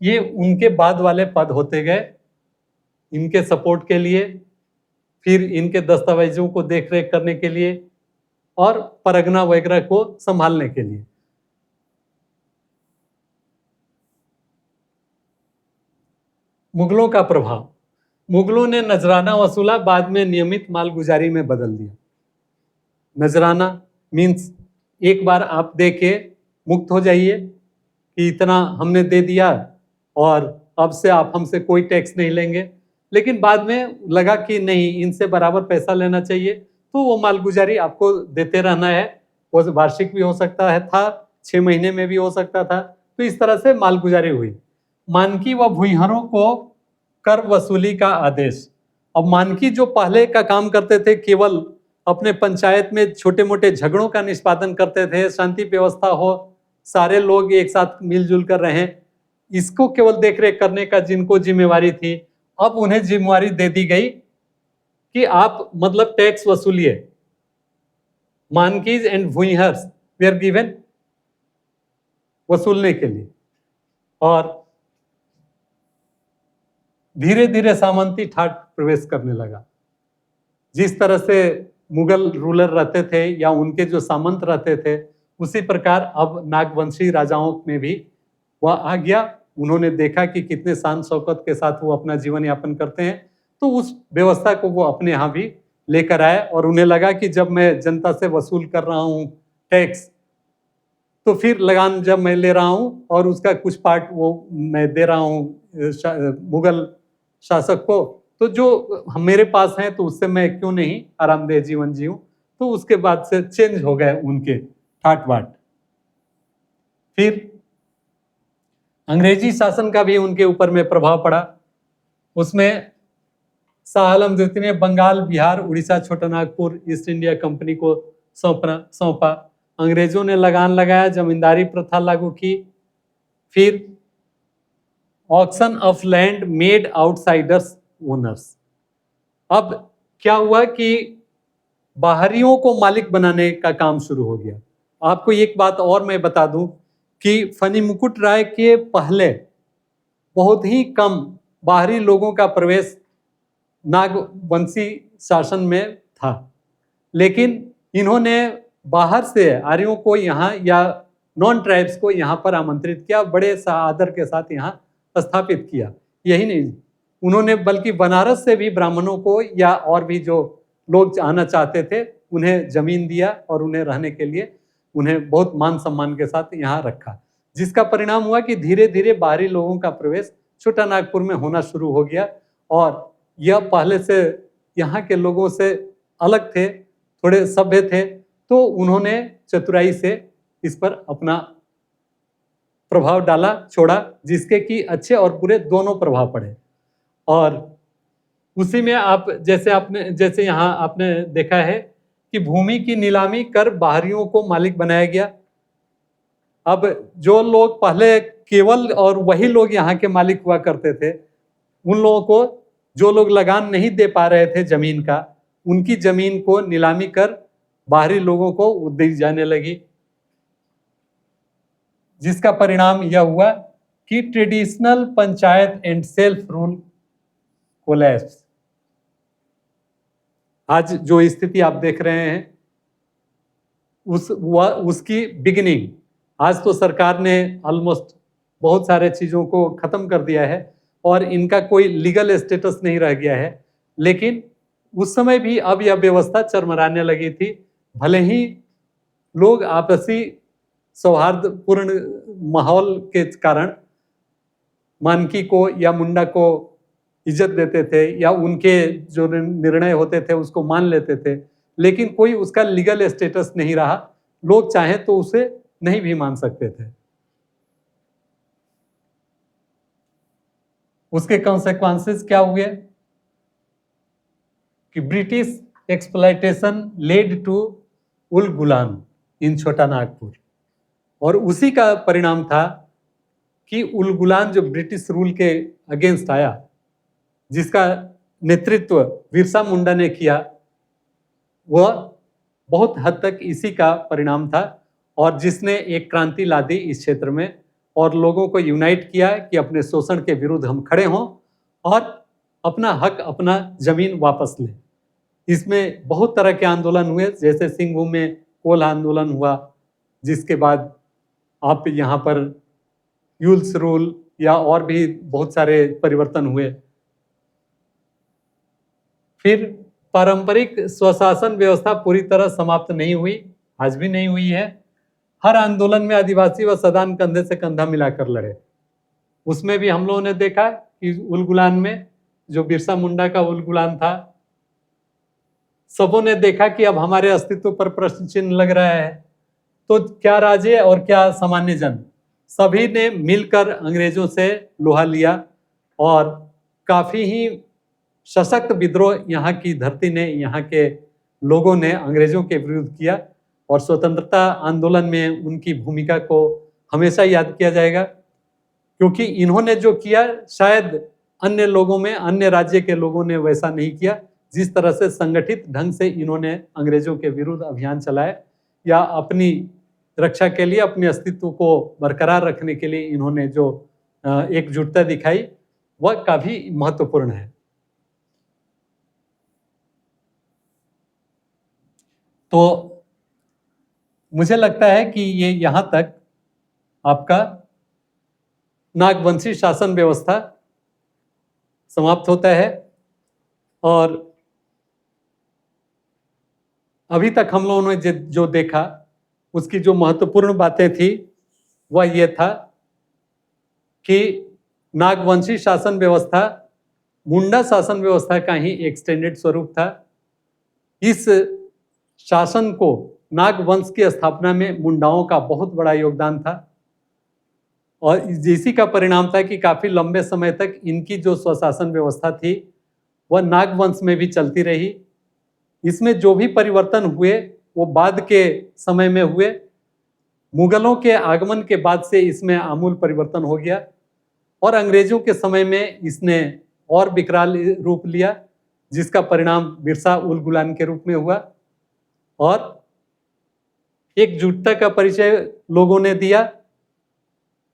ये उनके बाद वाले पद होते गए इनके सपोर्ट के लिए, फिर इनके दस्तावेजों को देखरेख करने के लिए और परगना वगैरह को संभालने के लिए। मुगलों का प्रभाव, मुगलों ने नजराना वसूला, बाद में नियमित मालगुजारी में बदल दिया। नजराना मीन्स एक बार आप दे के मुक्त हो जाइए कि इतना हमने दे दिया और अब से आप हमसे कोई टैक्स नहीं लेंगे। लेकिन बाद में लगा कि नहीं, इनसे बराबर पैसा लेना चाहिए, तो वो मालगुजारी आपको देते रहना है। वो वार्षिक भी हो सकता है था, 6 महीने में भी हो सकता था। तो इस तरह से मालगुजारी हुई। मानकी व भुईहरों को कर वसूली का आदेश। अब मानकी जो पहले का काम करते थे, केवल अपने पंचायत में छोटे मोटे झगड़ों का निष्पादन करते थे, शांति व्यवस्था हो, सारे लोग एक साथ मिलजुल कर रहें, इसको केवल देखरेख करने का जिनको जिम्मेवारी थी, अब उन्हें जिम्मेवारी दे दी गई कि आप मतलब टैक्स वसूलिए। Mankis and Bhuihars they are given वसूलने के लिए। और धीरे धीरे सामंती ठाट प्रवेश करने लगा। जिस तरह से मुगल रूलर रहते थे या उनके जो सामंत रहते थे, उसी प्रकार अब नागवंशी राजाओं में भी वह आ गया। उन्होंने देखा कि कितने शान शौकत के साथ वो अपना जीवन यापन करते हैं, तो उस व्यवस्था को वो अपने यहाँ भी लेकर आए। और उन्हें लगा कि जब मैं जनता से वसूल कर रहा हूँ टैक्स, तो फिर लगान जब मैं ले रहा हूँ और उसका कुछ पार्ट वो मैं दे रहा हूँ मुगल शासक को, तो जो मेरे पास है तो उससे मैं क्यों नहीं आरामदेह जीवन जीऊं। तो उसके बाद से चेंज हो गए उनके ठाट बाट। फिर अंग्रेजी शासन का भी उनके ऊपर में प्रभाव पड़ा। उसमें शाह आलम द्वितीय ने Bengal, Bihar, Orissa, Chotanagpur East India Company को सौंपा। अंग्रेजों ने लगान लगाया, जमींदारी प्रथा लागू की। फिर auction of land made outsiders owners. अब क्या हुआ कि बाहरियों को मालिक बनाने का काम शुरू हो गया। आपको एक बात और मैं बता दूं कि फनी मुकुट राय के पहले बहुत ही कम बाहरी लोगों का प्रवेश नागवंशी शासन में था, लेकिन इन्होंने बाहर से आर्यों को यहाँ या नॉन ट्राइब्स को यहाँ पर आमंत्रित किया, बड़े आदर के साथ यहाँ स्थापित किया। यही नहीं, उन्होंने बल्कि बनारस से भी ब्राह्मणों को या और भी जो लोग आना चाहते थे उन्हें जमीन दिया और उन्हें रहने के लिए उन्हें बहुत मान सम्मान के साथ यहाँ रखा, जिसका परिणाम हुआ कि धीरे धीरे बाहरी लोगों का प्रवेश छोटा नागपुर में होना शुरू हो गया। और यह पहले से यहाँ के लोगों से अलग थे, थोड़े सभ्य थे, तो उन्होंने चतुराई से इस पर अपना प्रभाव डाला, छोड़ा, जिसके कि अच्छे और बुरे दोनों प्रभाव पड़े। और उसी में आप जैसे यहाँ आपने देखा है कि भूमि की नीलामी कर बाहरियों को मालिक बनाया गया। अब जो लोग पहले केवल और वही लोग यहाँ के मालिक हुआ करते थे, उन लोगों को, जो लोग लगान नहीं दे पा रहे थे जमीन का, उनकी जमीन को नीलामी कर बाहरी लोगों को दी जाने लगी, जिसका परिणाम यह हुआ कि traditional panchayat and self rule collapse. आज जो स्थिति आप देख रहे हैं उसकी बिगिनिंग, आज तो सरकार ने ऑलमोस्ट बहुत सारे चीजों को खत्म कर दिया है और इनका कोई लीगल स्टेटस नहीं रह गया है, लेकिन उस समय भी अब यह व्यवस्था चरमराने लगी थी। भले ही लोग आपसी सौहार्दपूर्ण माहौल के कारण मानकी को या मुंडा को इज्जत देते थे या उनके जो निर्णय होते थे उसको मान लेते थे, लेकिन कोई उसका लीगल स्टेटस नहीं रहा। लोग चाहें तो उसे नहीं भी मान सकते थे। उसके कॉन्सेक्वेंसेस क्या हुए कि ब्रिटिश एक्सप्लॉयटेशन लेड टू उल गुलान इन छोटा नागपुर। और उसी का परिणाम था कि उल गुलान जो ब्रिटिश रूल के अगेंस्ट आया, जिसका नेतृत्व बिरसा मुंडा ने किया, वह बहुत हद तक इसी का परिणाम था और जिसने एक क्रांति ला दी इस क्षेत्र में और लोगों को यूनाइट किया कि अपने शोषण के विरुद्ध हम खड़े हों और अपना हक, अपना जमीन वापस लें। इसमें बहुत तरह के आंदोलन हुए, जैसे सिंहभूम में कोल आंदोलन हुआ, जिसके बाद आप यहाँ पर यूल्स रूल या और भी बहुत सारे परिवर्तन हुए। फिर पारंपरिक स्वशासन व्यवस्था पूरी तरह समाप्त नहीं हुई, आज भी नहीं हुई है। हर आंदोलन में आदिवासी व सदान कंधे से कंधा मिलाकर लड़े। उसमें भी हम लोगों ने देखा कि उल गुलान में जो बिरसा मुंडा का उल गुलान था, सबों ने देखा कि अब हमारे अस्तित्व पर प्रश्न चिन्ह लग रहा है, तो क्या राजे और क्या सामान्य जन, सभी ने मिलकर अंग्रेजों से लोहा लिया और काफी ही सशक्त विद्रोह यहाँ की धरती ने, यहाँ के लोगों ने अंग्रेजों के विरुद्ध किया और स्वतंत्रता आंदोलन में उनकी भूमिका को हमेशा याद किया जाएगा, क्योंकि इन्होंने जो किया शायद अन्य लोगों में, अन्य राज्य के लोगों ने वैसा नहीं किया। जिस तरह से संगठित ढंग से इन्होंने अंग्रेजों के विरुद्ध अभियान चलाए या अपनी रक्षा के लिए, अपने अस्तित्व को बरकरार रखने के लिए इन्होंने जो एकजुटता दिखाई, वह काफी महत्वपूर्ण है। तो मुझे लगता है कि ये यहाँ तक आपका नागवंशी शासन व्यवस्था समाप्त होता है और अभी तक हम लोगों ने जो देखा उसकी जो महत्वपूर्ण बातें थी वह ये था कि नागवंशी शासन व्यवस्था मुंडा शासन व्यवस्था का ही एक्सटेंडेड स्वरूप था। इस शासन को, नागवंश की स्थापना में मुंडाओं का बहुत बड़ा योगदान था और इसी का परिणाम था कि काफी लंबे समय तक इनकी जो स्वशासन व्यवस्था थी वह नागवंश में भी चलती रही। इसमें जो भी परिवर्तन हुए वो बाद के समय में हुए। मुगलों के आगमन के बाद से इसमें आमूल परिवर्तन हो गया और अंग्रेजों के समय में इसने और विकराल रूप लिया, जिसका परिणाम बिरसा उल गुलान के रूप में हुआ और एकजुटता का परिचय लोगों ने दिया।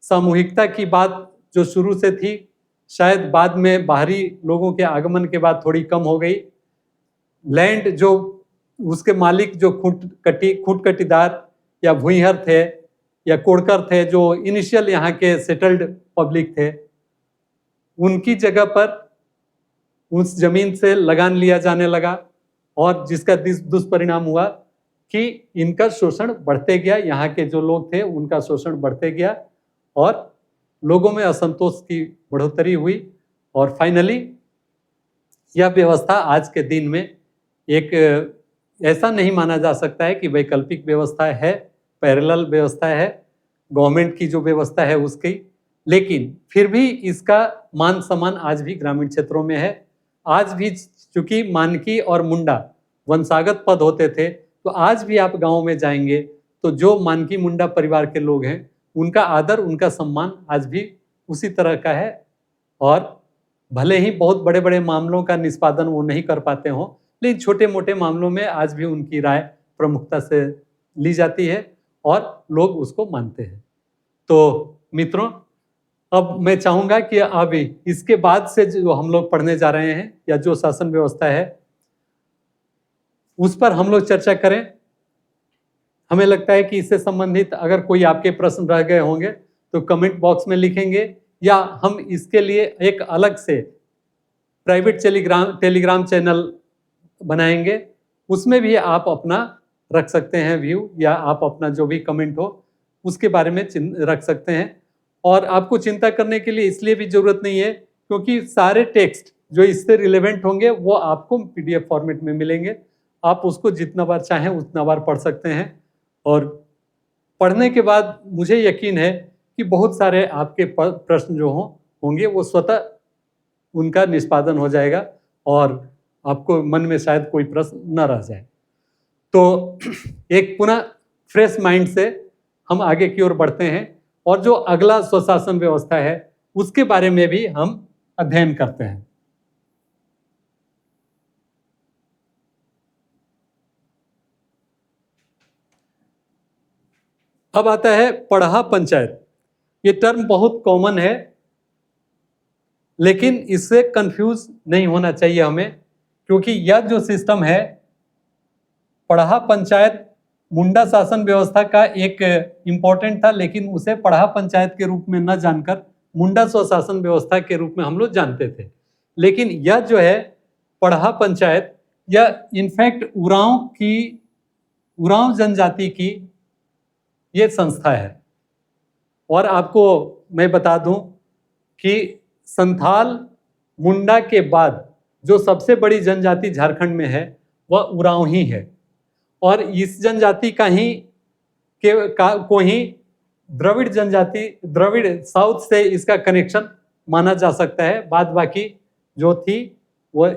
सामूहिकता की बात जो शुरू से थी, शायद बाद में बाहरी लोगों के आगमन के बाद थोड़ी कम हो गई। लैंड जो उसके मालिक जो खूट कटीदार या भूइहर थे या कोड़कर थे, जो इनिशियल यहाँ के सेटल्ड पब्लिक थे, उनकी जगह पर उस जमीन से लगान लिया जाने लगा और जिसका दुष्परिणाम हुआ कि इनका शोषण बढ़ते गया। यहाँ के जो लोग थे उनका शोषण बढ़ते गया और लोगों में असंतोष की बढ़ोतरी हुई और फाइनली यह व्यवस्था आज के दिन में एक ऐसा नहीं माना जा सकता है कि वैकल्पिक व्यवस्था है, पैरेलल व्यवस्था है गवर्नमेंट की जो व्यवस्था है उसकी, लेकिन फिर भी इसका मान सम्मान आज भी ग्रामीण क्षेत्रों में है। आज भी चूंकि मानकी और मुंडा वंशागत पद होते थे, तो आज भी आप गाँव में जाएंगे तो जो मानकी मुंडा परिवार के लोग हैं उनका आदर, उनका सम्मान आज भी उसी तरह का है और भले ही बहुत बड़े बड़े मामलों का निष्पादन वो नहीं कर पाते हों, लेकिन छोटे मोटे मामलों में आज भी उनकी राय प्रमुखता से ली जाती है और लोग उसको मानते हैं। तो मित्रों, अब मैं चाहूँगा कि अब इसके बाद से जो हम लोग पढ़ने जा रहे हैं या जो शासन व्यवस्था है उस पर हम लोग चर्चा करें। हमें लगता है कि इससे संबंधित अगर कोई आपके प्रश्न रह गए होंगे तो कमेंट बॉक्स में लिखेंगे या हम इसके लिए एक अलग से प्राइवेट टेलीग्राम चैनल बनाएंगे, उसमें भी आप अपना रख सकते हैं व्यू या आप अपना जो भी कमेंट हो उसके बारे में रख सकते हैं। और आपको चिंता करने के लिए इसलिए भी जरूरत नहीं है क्योंकि सारे टेक्स्ट जो इससे रिलेवेंट होंगे वो आपको PDF फॉर्मेट में मिलेंगे। आप उसको जितना बार चाहें उतना बार पढ़ सकते हैं और पढ़ने के बाद मुझे यकीन है कि बहुत सारे आपके प्रश्न जो होंगे वो स्वतः उनका निष्पादन हो जाएगा और आपको मन में शायद कोई प्रश्न न रह जाए। तो एक पुनः फ्रेश माइंड से हम आगे की ओर बढ़ते हैं और जो अगला स्वशासन व्यवस्था है उसके बारे में भी हम अध्ययन करते हैं। अब आता है पढ़ा पंचायत। ये टर्म बहुत कॉमन है, लेकिन इससे कंफ्यूज नहीं होना चाहिए हमें, क्योंकि यह जो सिस्टम है पढ़ा पंचायत मुंडा शासन व्यवस्था का एक इम्पोर्टेंट था, लेकिन उसे पढ़ा पंचायत के रूप में न जानकर मुंडा स्वशासन व्यवस्था के रूप में हम लोग जानते थे। लेकिन यह जो है पढ़ा पंचायत, यह इनफैक्ट उरांव जनजाति की ये संस्था है। और आपको मैं बता दूं कि संथाल मुंडा के बाद जो सबसे बड़ी जनजाति झारखंड में है वह उरांव ही है, और इस जनजाति को ही द्रविड़ जनजाति, द्रविड़ साउथ से इसका कनेक्शन माना जा सकता है। बाद बाकी जो थी वह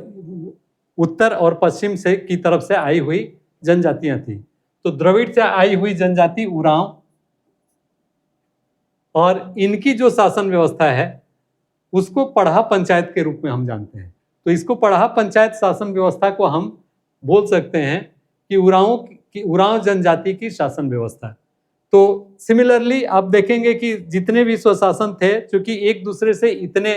उत्तर और पश्चिम से की तरफ से आई हुई जनजातियां थी। तो द्रविड़ से आई हुई जनजाति उरांव, और इनकी जो शासन व्यवस्था है उसको पढ़ा पंचायत के रूप में हम जानते हैं। तो इसको पढ़ा पंचायत शासन व्यवस्था को हम बोल सकते हैं कि उरांव जनजाति की शासन व्यवस्था। तो सिमिलरली आप देखेंगे कि जितने भी स्वशासन थे, चूंकि एक दूसरे से इतने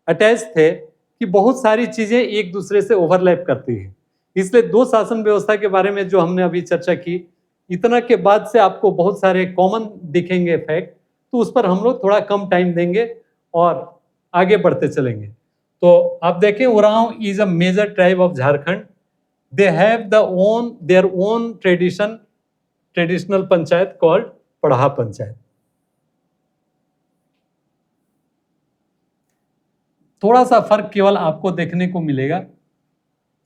अटैच थे कि बहुत सारी चीजें एक दूसरे से ओवरलैप करती है। इसलिए दो शासन व्यवस्था के बारे में जो हमने अभी चर्चा की, इतना के बाद से आपको बहुत सारे कॉमन दिखेंगे फैक्ट, तो उस पर हम लोग थोड़ा कम टाइम देंगे और आगे बढ़ते चलेंगे। तो आप देखें, Oraon is a major tribe of Jharkhand. They have their own traditional panchayat called Parha panchayat. थोड़ा सा फर्क केवल आपको देखने को मिलेगा।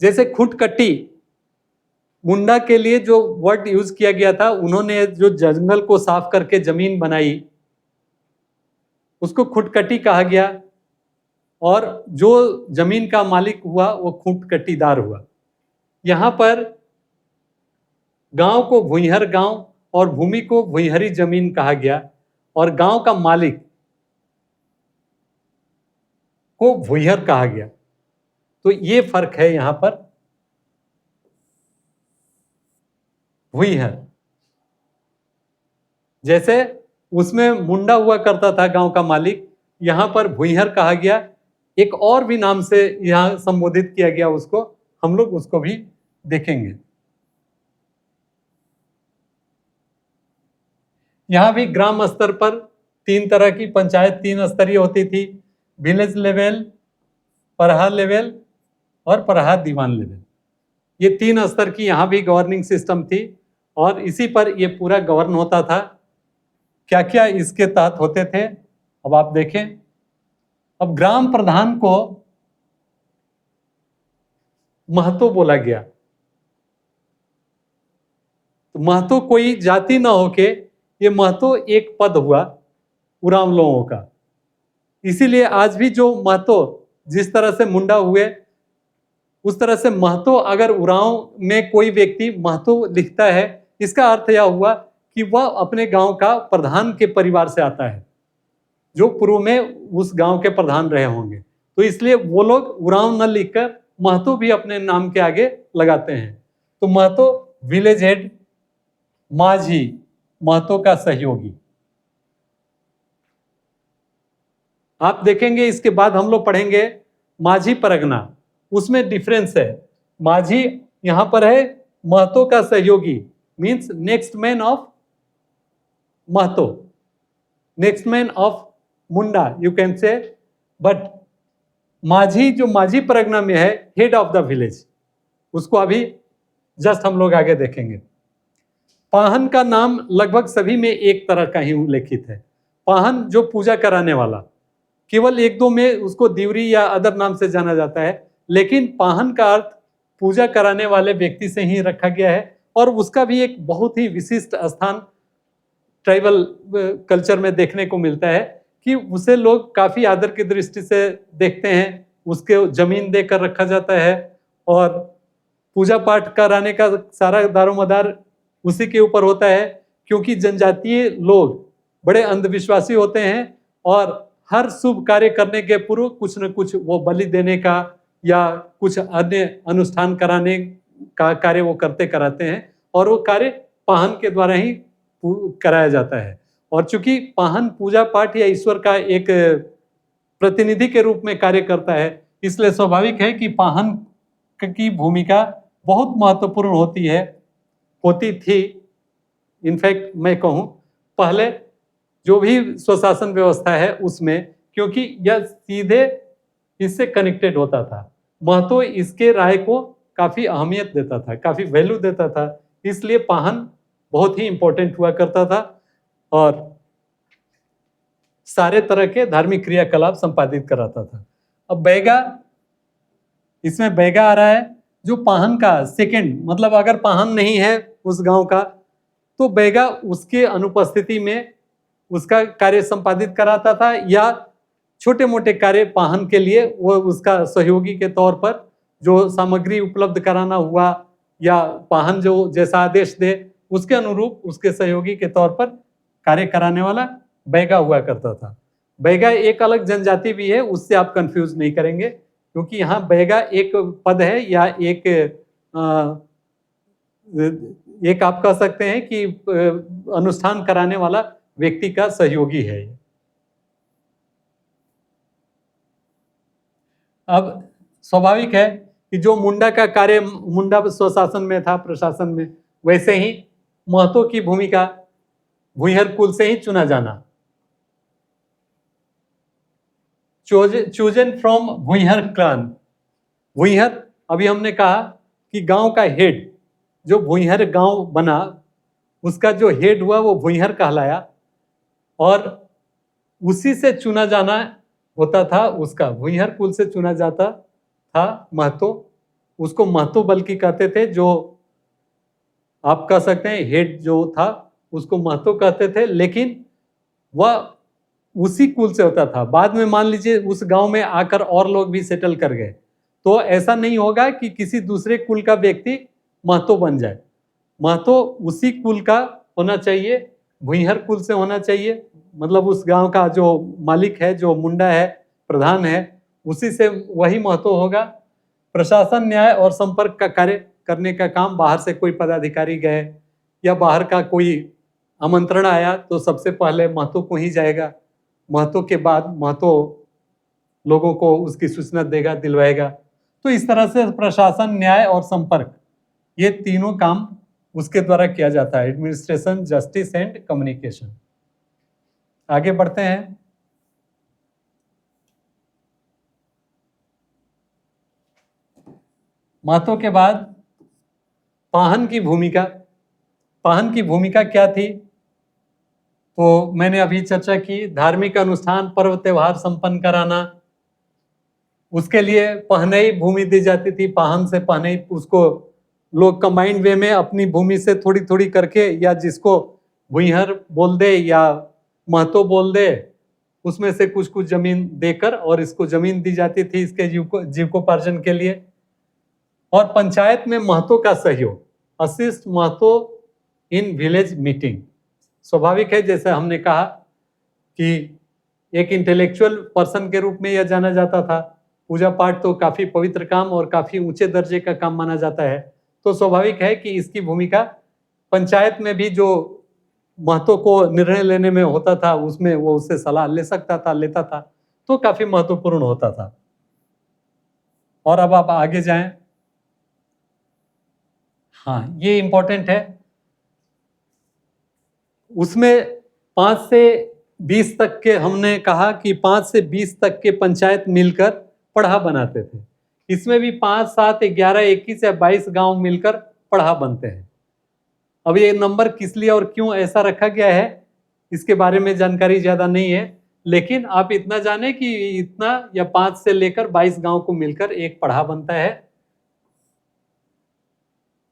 जैसे खुटकट्टी मुंडा के लिए जो वर्ड यूज किया गया था, उन्होंने जो जंगल को साफ करके जमीन बनाई उसको खुटकट्टी कहा गया, और जो जमीन का मालिक हुआ वो खुटकट्टीदार हुआ। यहां पर गांव को भुइहर गांव और भूमि को भुइहरी जमीन कहा गया, और गांव का मालिक को भुइहर कहा गया। तो ये फर्क है यहां पर। भुइहर जैसे उसमें मुंडा हुआ करता था गांव का मालिक, यहां पर भुइहर कहा गया। एक और भी नाम से यहां संबोधित किया गया उसको, हम लोग उसको भी देखेंगे। यहां भी ग्राम स्तर पर 3 तरह की पंचायत 3 स्तरीय होती थी, विलेज लेवल, परहा लेवल और परहा दीवान लेवल। ये 3 स्तर की यहाँ भी गवर्निंग सिस्टम थी, और इसी पर ये पूरा गवर्न होता था। क्या क्या इसके तहत होते थे अब आप देखें। अब ग्राम प्रधान को महतो बोला गया। तो महतो कोई जाति ना होके ये महतो एक पद हुआ उरांव लोगों का। इसीलिए आज भी जो महतो जिस तरह से मुंडा हुए, उस तरह से महतो, अगर उरांव में कोई व्यक्ति महतो लिखता है, इसका अर्थ यह हुआ कि वह अपने गांव का प्रधान के परिवार से आता है, जो पूर्व में उस गांव के प्रधान रहे होंगे। तो इसलिए वो लोग उरांव न लिखकर महतो भी अपने नाम के आगे लगाते हैं। तो महतो विलेज हेड, माझी महतो का सहयोगी। आप देखेंगे इसके बाद हम लोग पढ़ेंगे माझी परगना, उसमें डिफरेंस है। माझी यहां पर है महतो का सहयोगी, means next man of Mahto, next man of Munda you can say. But Majhi जो माझी परगना में है, हेड ऑफ द विलेज, उसको अभी जस्ट हम लोग आगे देखेंगे। पाहन का नाम लगभग सभी में एक तरह का ही उल्लेखित है। पाहन जो पूजा कराने वाला, केवल 1-2 में उसको दिवरी या अदर नाम से जाना जाता है, लेकिन पाहन का अर्थ पूजा कराने वाले व्यक्ति से ही रखा गया है। और उसका भी एक बहुत ही विशिष्ट स्थान ट्राइबल कल्चर में देखने को मिलता है कि उसे लोग काफी आदर की दृष्टि से देखते हैं, उसके जमीन देकर रखा जाता है, और पूजा पाठ कराने का सारा दारोमदार उसी के ऊपर होता है, क्योंकि जनजातीय लोग बड़े अंधविश्वासी होते हैं और हर शुभ कार्य करने के पूर्व कुछ न कुछ वो बलि देने का या कुछ अन्य अनुष्ठान कराने का कार्य वो करते कराते हैं, और वो कार्य पाहन के द्वारा ही कराया जाता है। और चूंकि पाहन पूजा पाठ या ईश्वर का एक प्रतिनिधि के रूप में कार्य करता है, इसलिए स्वाभाविक है कि पाहन की भूमिका बहुत महत्वपूर्ण होती थी। इनफैक्ट मैं कहूँ पहले जो भी स्वशासन व्यवस्था है उसमें, क्योंकि यह सीधे इससे कनेक्टेड होता था, महतो इसके राय को काफी अहमियत देता था, काफी वैल्यू देता था, इसलिए पाहन बहुत ही इंपॉर्टेंट हुआ करता था और सारे तरह के धार्मिक क्रियाकलाप संपादित कराता था। अब बैगा, इसमें बैगा आ रहा है जो पाहन का सेकंड, मतलब अगर पाहन नहीं है उस गांव का तो बैगा उसके अनुपस्थिति में उसका कार्य संपादित कराता था, या छोटे मोटे कार्य पाहन के लिए वो उसका सहयोगी के तौर पर जो सामग्री उपलब्ध कराना हुआ या पाहन जो जैसा आदेश दे उसके अनुरूप उसके सहयोगी के तौर पर कार्य कराने वाला बैगा हुआ करता था। बैगा एक अलग जनजाति भी है, उससे आप कंफ्यूज नहीं करेंगे, क्योंकि यहाँ बैगा एक पद है या एक आप कह सकते हैं कि अनुष्ठान कराने वाला व्यक्ति का सहयोगी है। अब स्वाभाविक है कि जो मुंडा का कार्य मुंडा स्वशासन में था, प्रशासन में, वैसे ही महतो की भूमिका भुइहर कुल से ही चुना जाना, चूजन फ्रॉम भुइहर क्लान। भुइहर, अभी हमने कहा कि गांव का हेड, जो भुइहर गांव बना उसका जो हेड हुआ वो भुइहर कहलाया, और उसी से चुना जाना होता था, उसका भुइहर कुल से चुना जाता था महतो, उसको महतो बल्कि कहते थे, जो आप कह सकते हैं हेड जो था उसको महतो कहते थे, लेकिन वह उसी कुल से होता था। बाद में मान लीजिए उस गांव में आकर और लोग भी सेटल कर गए तो ऐसा नहीं होगा कि किसी दूसरे कुल का व्यक्ति महतो बन जाए, महतो उसी कुल का होना चाहिए, भुइहर कुल से होना चाहिए, मतलब उस गांव का जो मालिक है, जो मुंडा है, प्रधान है, उसी से वही महतो होगा। प्रशासन, न्याय और संपर्क का कार्य करने का काम बाहर से कोई पदाधिकारी गए या बाहर का कोई आमंत्रण आया तो सबसे पहले महतो को ही जाएगा, महतो के बाद महतो लोगों को उसकी सूचना देगा, दिलवाएगा। तो इस तरह से प्रशासन, न्याय और संपर्क, ये तीनों काम उसके द्वारा किया जाता है, एडमिनिस्ट्रेशन, जस्टिस एंड कम्युनिकेशन। आगे बढ़ते हैं। महतो के बाद पाहन की भूमिका, पाहन की भूमिका क्या थी तो मैंने अभी चर्चा की, धार्मिक अनुष्ठान, पर्व त्योहार संपन्न कराना, उसके लिए पहनई भूमि दी जाती थी, पाहन से पहनई, उसको लोग कंबाइंड वे में अपनी भूमि से थोड़ी थोड़ी करके, या जिसको भुइहर बोल दे या महतो बोल दे, उसमें से कुछ कुछ जमीन देकर, और इसको जमीन दी जाती थी इसके जीविकोपार्जन के लिए। और पंचायत में महतो का सहयोग, assist Mahato in village meeting. स्वाभाविक है, जैसे हमने कहा कि एक इंटेलेक्चुअल पर्सन के रूप में यह जाना जाता था, पूजा पाठ तो काफी पवित्र काम और काफी ऊंचे दर्जे का काम माना जाता है, तो स्वाभाविक है कि इसकी भूमिका पंचायत में भी जो महतो को निर्णय लेने में होता था उसमें वो उससे सलाह ले सकता था, लेता था, तो काफी महत्वपूर्ण होता था। और अब आप आगे जाएं। हाँ, ये इंपॉर्टेंट है, उसमें 5 से 20 तक के, हमने कहा कि 5 से 20 तक के पंचायत मिलकर पढ़ा बनाते थे। इसमें भी 5, 7, 11, 21 या 22 गांव मिलकर पढ़ा बनते हैं। अब ये नंबर किस लिए और क्यों ऐसा रखा गया है इसके बारे में जानकारी ज्यादा नहीं है, लेकिन आप इतना जाने कि इतना या 5 से लेकर 22 गांव को मिलकर एक पढ़ा बनता है।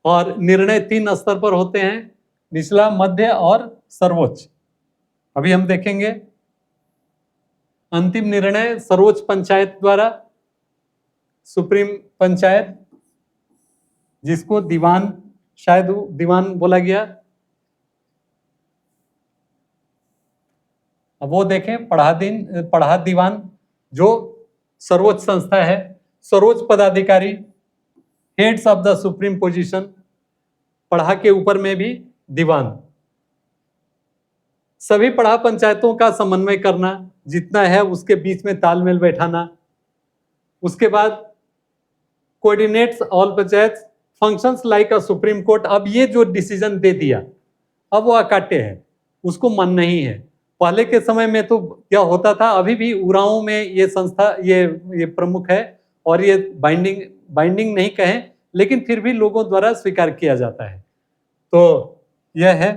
और निर्णय 3 स्तर पर होते हैं, निचला, मध्य और सर्वोच्च। अभी हम देखेंगे। अंतिम निर्णय सर्वोच्च पंचायत द्वारा, सुप्रीम पंचायत, जिसको दीवान, शायद दीवान बोला गया। अब वो देखें, पढ़ा दीवान जो सर्वोच्च संस्था है, सर्वोच्च पदाधिकारी, heads of the supreme position, पढ़ा के ऊपर में भी दीवान। सभी पढ़ा पंचायतों का समन्वय करना, जितना है उसके बीच में तालमेल बैठाना। उसके बाद coordinates all panchayat functions like अ सुप्रीम कोर्ट। अब ये जो डिसीजन दे दिया, अब वो अकाट्य है, उसको मानना ही है। पहले के समय में तो क्या होता था, अभी भी उरांव में ये संस्था ये प्रमुख है, और ये बाइंडिंग नहीं कहें, लेकिन फिर भी लोगों द्वारा स्वीकार किया जाता है। तो यह है।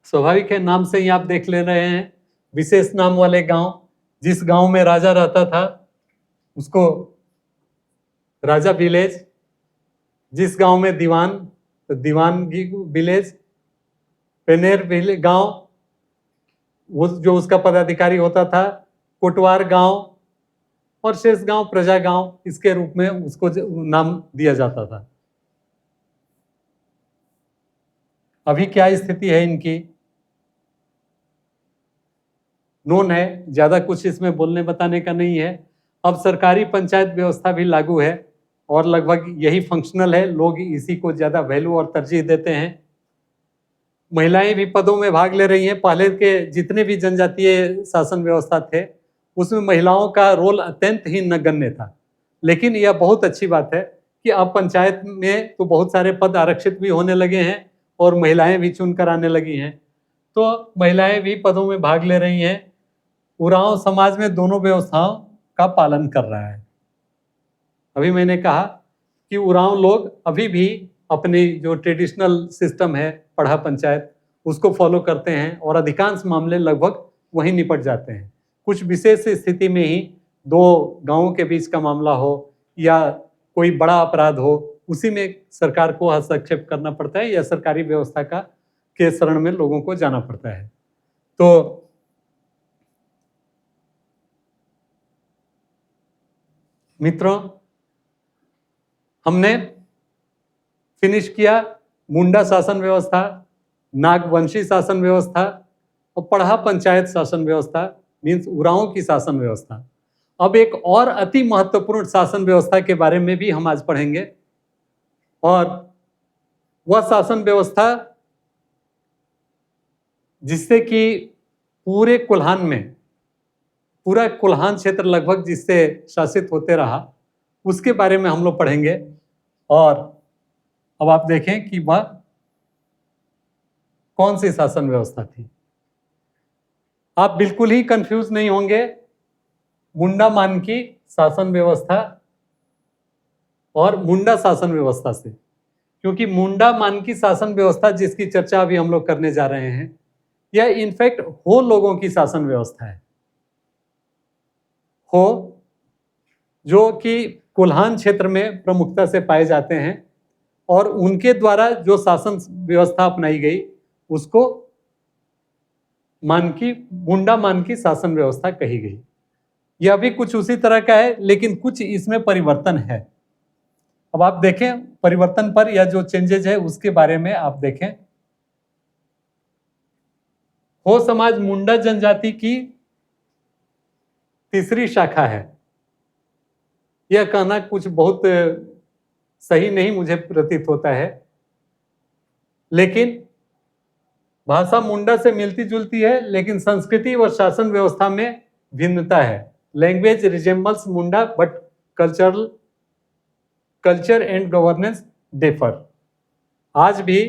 स्वाभाविक है, नाम से ही आप देख ले रहे हैं, विशेष नाम वाले गांव। जिस गांव में राजा रहता था उसको राजा विलेज, जिस गांव में दीवान तो दीवान विलेज, पेनेर गांव वो जो उसका पदाधिकारी होता था, कोटवार गांव, और शेष गांव प्रजा गांव, इसके रूप में उसको नाम दिया जाता था। अभी क्या स्थिति है इनकी नोन है, ज्यादा कुछ इसमें बोलने बताने का नहीं है। अब सरकारी पंचायत व्यवस्था भी लागू है और लगभग यही फंक्शनल है, लोग इसी को ज्यादा वैल्यू और तरजीह देते हैं। महिलाएं भी पदों में भाग ले रही हैं। पहले के जितने भी जनजातीय शासन व्यवस्था थे उसमें महिलाओं का रोल अत्यंत ही नगण्य था, लेकिन यह बहुत अच्छी बात है कि अब पंचायत में तो बहुत सारे पद आरक्षित भी होने लगे हैं और महिलाएं भी चुनकर आने लगी हैं, तो महिलाएं भी पदों में भाग ले रही हैं। उरांव समाज में दोनों व्यवस्थाओं का पालन कर रहा है। अभी मैंने कहा कि उरांव लोग अभी भी अपनी जो ट्रेडिशनल सिस्टम है पढ़ा पंचायत, उसको फॉलो करते हैं और अधिकांश मामले लगभग वहीं निपट जाते हैं। कुछ विशेष स्थिति में ही दो गांवों के बीच का मामला हो या कोई बड़ा अपराध हो, उसी में सरकार को हस्तक्षेप करना पड़ता है या सरकारी व्यवस्था के शरण में लोगों को जाना पड़ता है। तो मित्रों, हमने फिनिश किया मुंडा शासन व्यवस्था, नागवंशी शासन व्यवस्था और पढ़ा पंचायत शासन व्यवस्था, मीन्स उरांव की शासन व्यवस्था। अब एक और अति महत्वपूर्ण शासन व्यवस्था के बारे में भी हम आज पढ़ेंगे, और वह शासन व्यवस्था जिससे कि पूरे पूरा कोल्हान क्षेत्र लगभग जिससे शासित होते रहा, उसके बारे में हम लोग पढ़ेंगे। और अब आप देखें कि वह कौन सी शासन व्यवस्था थी। आप बिल्कुल ही कंफ्यूज नहीं होंगे मुंडा मानकी शासन व्यवस्था और मुंडा शासन व्यवस्था से, क्योंकि मुंडा मानकी शासन व्यवस्था जिसकी चर्चा अभी हम लोग करने जा रहे हैं, यह इनफैक्ट हो लोगों की शासन व्यवस्था है। हो जो कि कोल्हान क्षेत्र में प्रमुखता से पाए जाते हैं और उनके द्वारा जो शासन व्यवस्था अपनाई गई उसको मुंडा मानकी शासन व्यवस्था कही गई। यह भी कुछ उसी तरह का है, लेकिन कुछ इसमें परिवर्तन है। अब आप देखें परिवर्तन पर या जो चेंजेज है उसके बारे में आप देखें। हो समाज मुंडा जनजाति की तीसरी शाखा है। यह कहना कुछ बहुत सही नहीं मुझे प्रतीत होता है, लेकिन भाषा मुंडा से मिलती जुलती है, लेकिन संस्कृति व शासन व्यवस्था में भिन्नता है। Language resembles Munda but culture and governance differ. आज भी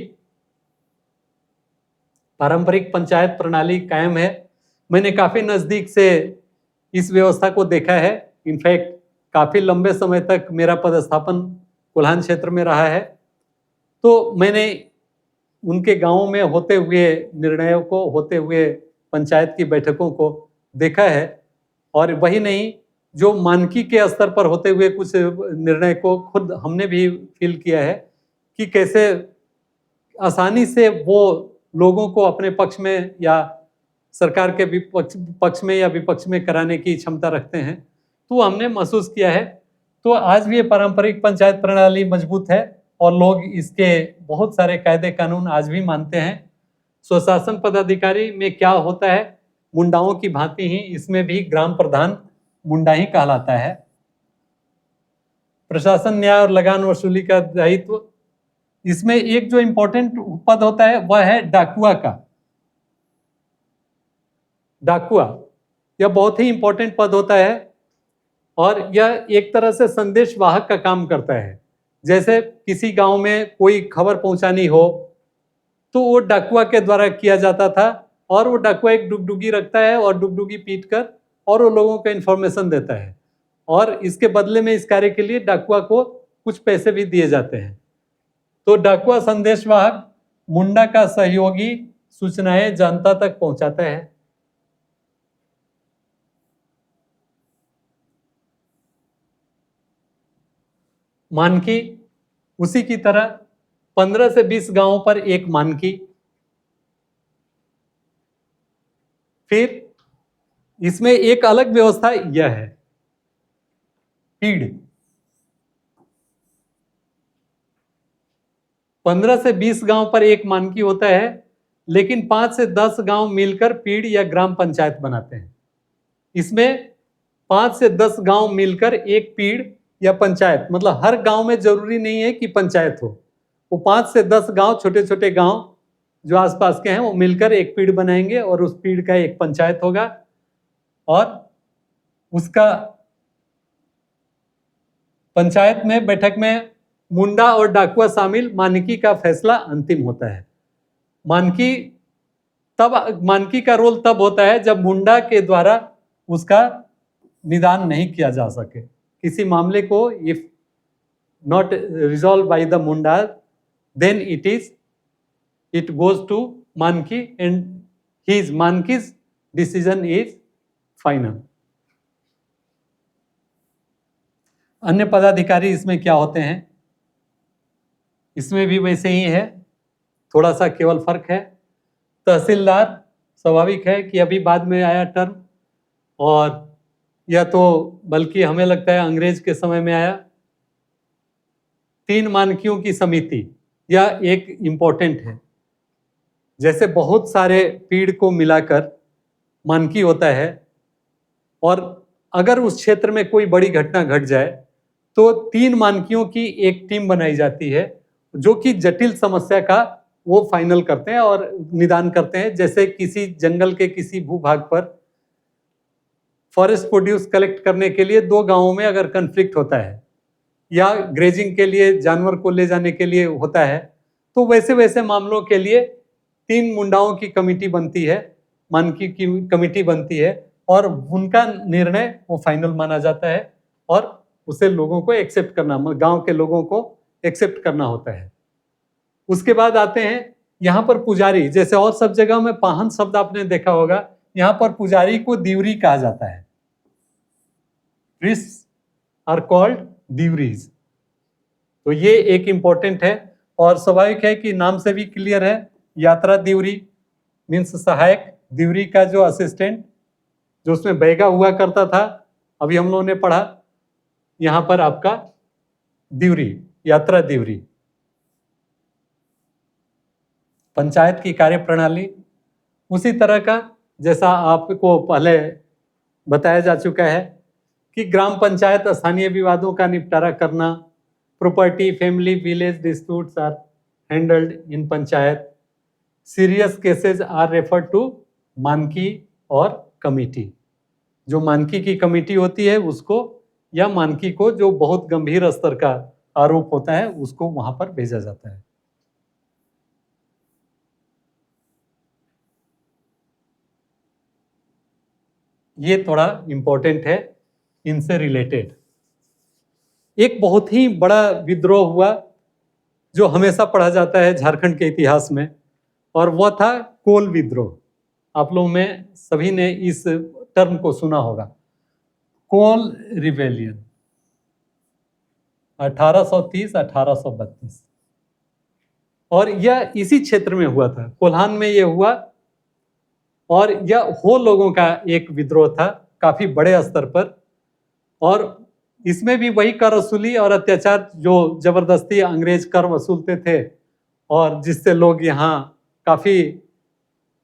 पारंपरिक पंचायत प्रणाली कायम है। मैंने काफी नजदीक से इस व्यवस्था को देखा है। इनफैक्ट काफी लंबे समय तक मेरा पदस्थापन कोल्हान क्षेत्र में रहा है, तो मैंने उनके गांवों में होते हुए निर्णयों को, होते हुए पंचायत की बैठकों को देखा है। और वही नहीं, जो मानकी के स्तर पर होते हुए कुछ निर्णय को खुद हमने भी फील किया है कि कैसे आसानी से वो लोगों को अपने पक्ष में या सरकार के पक्ष में या विपक्ष में कराने की क्षमता रखते हैं, तो हमने महसूस किया है। तो आज भी ये पारंपरिक पंचायत प्रणाली मजबूत है और लोग इसके बहुत सारे कायदे कानून आज भी मानते हैं। स्वशासन पदाधिकारी में क्या होता है, मुंडाओं की भांति ही इसमें भी ग्राम प्रधान मुंडा ही कहलाता है। प्रशासन, न्याय और लगान वसूली का दायित्व, इसमें एक जो इम्पोर्टेंट पद होता है वह है डाकुआ का। डाकुआ यह बहुत ही इंपॉर्टेंट पद होता है और यह एक तरह से संदेश वाहक का काम करता है। जैसे किसी गांव में कोई खबर पहुंचानी हो तो वो डाकुआ के द्वारा किया जाता था, और वो डाकुआ एक डुगडुगी रखता है और डुगडुगी पीट कर और वो लोगों को इन्फॉर्मेशन देता है, और इसके बदले में इस कार्य के लिए डाकुआ को कुछ पैसे भी दिए जाते हैं। तो डाकुआ संदेशवाहक मुंडा का सहयोगी सूचनाएं जनता तक पहुंचाता है। मानकी, उसी की तरह 15 से 20 गांवों पर एक मानकी। फिर इसमें एक अलग व्यवस्था यह है, पीड़। 15 से 20 गांव पर एक मानकी होता है, लेकिन 5 से 10 गांव मिलकर पीड़ या ग्राम पंचायत बनाते हैं। इसमें 5 से 10 गांव मिलकर एक पीड़ या पंचायत, मतलब हर गांव में जरूरी नहीं है कि पंचायत हो, वो 5 से 10 गांव, छोटे छोटे गांव जो आसपास के हैं, वो मिलकर एक पीड़ बनाएंगे और उस पीड़ का एक पंचायत होगा, और उसका पंचायत में बैठक में मुंडा और डाकुआ शामिल, मानकी का फैसला अंतिम होता है। मानकी का रोल तब होता है जब मुंडा के द्वारा उसका निदान नहीं किया जा सके। किसी मामले को if not resolve by the Munda, then it goes to Manki and Manki's decision is final. अन्य पदाधिकारी इसमें क्या होते हैं, इसमें भी वैसे ही है, थोड़ा सा केवल फर्क है। तहसीलदार, स्वाभाविक है कि अभी बाद में आया टर्म, और यह तो बल्कि हमें लगता है अंग्रेज के समय में आया। 3 मानकियों की समिति, यह एक इम्पोर्टेंट है। जैसे बहुत सारे पीड़ को मिलाकर मानकी होता है, और अगर उस क्षेत्र में कोई बड़ी घटना घट जाए तो 3 मानकियों की एक टीम बनाई जाती है, जो कि जटिल समस्या का वो फाइनल करते हैं और निदान करते हैं। जैसे किसी जंगल के किसी भूभाग पर फॉरेस्ट प्रोड्यूस कलेक्ट करने के लिए 2 गांवों में अगर कन्फ्लिक्ट होता है, या ग्रेजिंग के लिए जानवर को ले जाने के लिए होता है, तो वैसे वैसे मामलों के लिए 3 मुंडाओं की कमिटी बनती है, मानकी की कमिटी बनती है, और उनका निर्णय वो फाइनल माना जाता है, और उसे लोगों को एक्सेप्ट करना, गांव के लोगों को एक्सेप्ट करना होता है। उसके बाद आते हैं यहाँ पर पुजारी। जैसे और सब जगह में पाहन शब्द आपने देखा होगा, यहाँ पर पुजारी को दिवरी कहा जाता है। priests are called दिवरीज। तो ये एक इंपॉर्टेंट है, और स्वाभाविक है कि नाम से भी क्लियर है, यात्रा दिवरी मीन्स सहायक, दिवरी का जो असिस्टेंट, जो उसमें बैगा हुआ करता था, अभी हम लोगों ने पढ़ा, यहाँ पर आपका दिवरी, यात्रा दिवरी। पंचायत की कार्य प्रणाली उसी तरह का जैसा आपको पहले बताया जा चुका है कि ग्राम पंचायत स्थानीय विवादों का निपटारा करना, property, family, village disputes are handled in panchayat, serious cases are referred to Manki और कमिटी। जो मानकी की कमिटी होती है उसको, या मानकी को जो बहुत गंभीर स्तर का आरोप होता है उसको वहां पर भेजा जाता है। ये थोड़ा इंपॉर्टेंट है, इनसे रिलेटेड। एक बहुत ही बड़ा विद्रोह हुआ जो हमेशा पढ़ा जाता है झारखंड के इतिहास में, और वह था कोल विद्रोह। आप लोगों में सभी ने इस टर्म को सुना होगा, कोल रिबेलियन 1830-1832। और यह इसी क्षेत्र में हुआ था, कोल्हान में यह हुआ। और यह हो लोगों का एक विद्रोह था काफी बड़े स्तर पर, और इसमें भी वही कर वसूली और अत्याचार, जो जबरदस्ती अंग्रेज कर वसूलते थे और जिससे लोग यहाँ काफी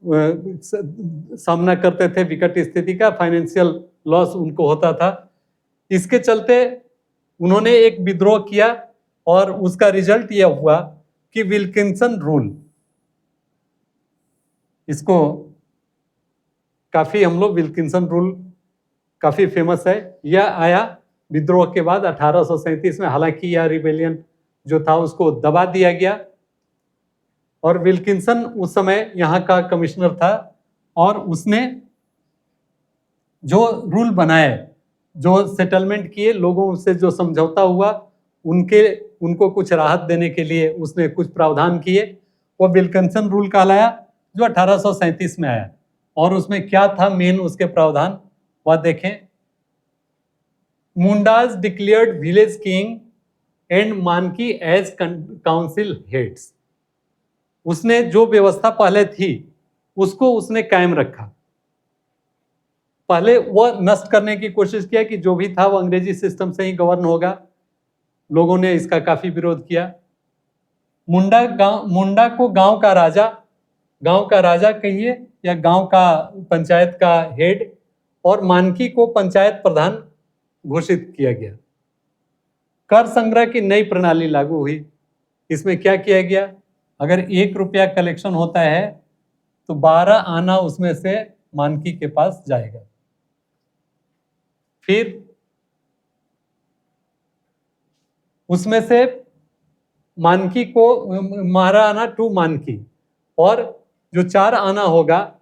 सामना करते थे विकट स्थिति का, फाइनेंशियल लॉस उनको होता था। इसके चलते उन्होंने एक विद्रोह किया और उसका रिजल्ट यह हुआ कि विल्किंसन रूल, इसको काफी हम लोग विल्किंसन रूल काफी फेमस है। यह आया विद्रोह के बाद 1837 में। हालांकि यह रिबेलियन जो था उसको दबा दिया गया, और विल्किंसन उस समय यहाँ का कमिश्नर था, और उसने जो रूल बनाए, जो सेटलमेंट किए, लोगों से जो समझौता हुआ, उनको कुछ राहत देने के लिए उसने कुछ प्रावधान किए, वो विल्किंसन रूल कहलाया, जो 1837 में आया। और उसमें क्या था मेन उसके प्रावधान, वह देखें। Mundas declared village king and मानकी एज काउंसिल हेड्स। उसने जो व्यवस्था पहले थी उसको उसने कायम रखा। पहले वह नष्ट करने की कोशिश किया कि जो भी था वो अंग्रेजी सिस्टम से ही गवर्न होगा। लोगों ने इसका काफी विरोध किया। मुंडा को गांव का राजा कहिए या गांव का पंचायत का हेड, और मानकी को पंचायत प्रधान घोषित किया गया। कर संग्रह की नई प्रणाली लागू हुई। इसमें क्या किया गया, अगर 1 रुपया कलेक्शन होता है तो 12 आना उसमें से मानकी के पास जाएगा। फिर उसमें से मानकी को 12 आना टू मानकी, और जो 4 आना होगा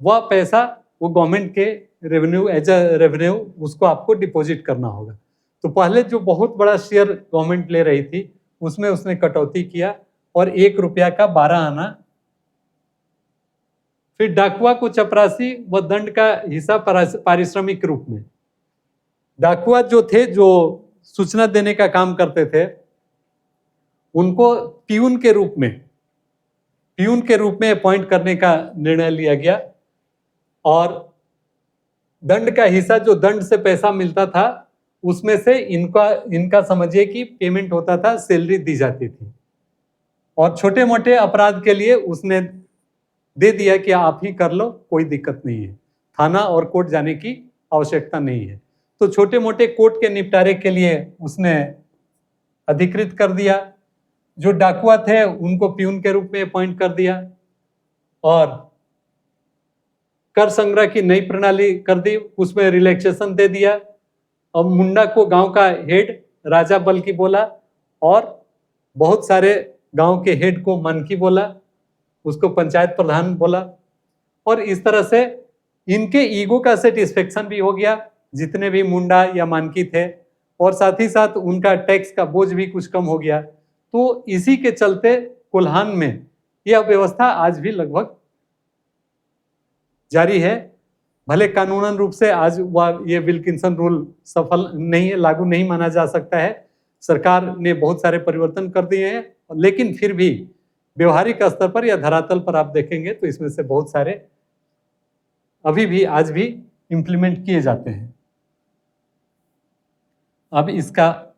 वह पैसा वो गवर्नमेंट के रेवेन्यू, एज अ रेवेन्यू उसको आपको डिपॉजिट करना होगा। तो पहले जो बहुत बड़ा शेयर गवर्नमेंट ले रही थी उसमें उसने कटौती किया, और 1 रुपया का 12 आना। फिर डाकुआ को चपरासी व दंड का हिस्सा पारिश्रमिक रूप में। डाकुआ जो थे, जो सूचना देने का काम करते थे, उनको प्यून के रूप में अपॉइंट करने का निर्णय लिया गया, और दंड का हिस्सा, जो दंड से पैसा मिलता था, उसमें से इनका समझिए कि पेमेंट होता था, सैलरी दी जाती थी। और छोटे मोटे अपराध के लिए उसने दे दिया कि आप ही कर लो, कोई दिक्कत नहीं है, थाना और कोर्ट जाने की आवश्यकता नहीं है। तो छोटे मोटे कोर्ट के निपटारे के लिए उसने अधिकृत कर दिया। जो डाकुआ थे उनको प्यून के रूप में अपॉइंट कर दिया, और कर संग्रह की नई प्रणाली कर दी, उसमें रिलैक्सेशन दे दिया। और मुंडा को गांव का हेड राजा बल्कि बोला, और बहुत सारे गांव के हेड को मानकी बोला, उसको पंचायत प्रधान बोला। और इस तरह से इनके ईगो का सेटिस्फेक्शन भी हो गया, जितने भी मुंडा या मानकी थे, और साथ ही साथ उनका टैक्स का बोझ भी कुछ कम हो गया। तो इसी के चलते कोल्हान में यह व्यवस्था आज भी लगभग जारी है। भले कानूनन रूप से आज ये विल्किंसन रूल सफल नहीं है, लागू नहीं माना जा सकता है, सरकार ने बहुत सारे परिवर्तन कर दिए हैं, लेकिन फिर भी व्यवहारिक स्तर पर या धरातल पर आप देखेंगे तो इसमें से बहुत सारे अभी भी आज भी इंप्लीमेंट किए जाते हैं। अब इसका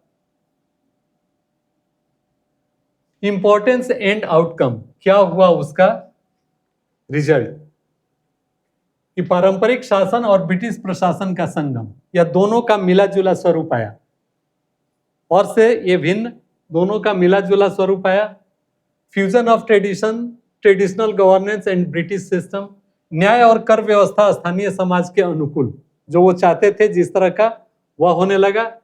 इंपॉर्टेंस एंड आउटकम क्या हुआ, उसका रिजल्ट, कि पारंपरिक शासन और ब्रिटिश प्रशासन का संगम, या दोनों का मिला जुला स्वरूप आया, और से ये भिन्न दोनों का मिला जुला स्वरूप आया। Fusion of traditional governance and British system, न्याय और कर व्यवस्था स्थानीय समाज के अनुकूल, जो वो चाहते थे जिस तरह का, वह होने लगा।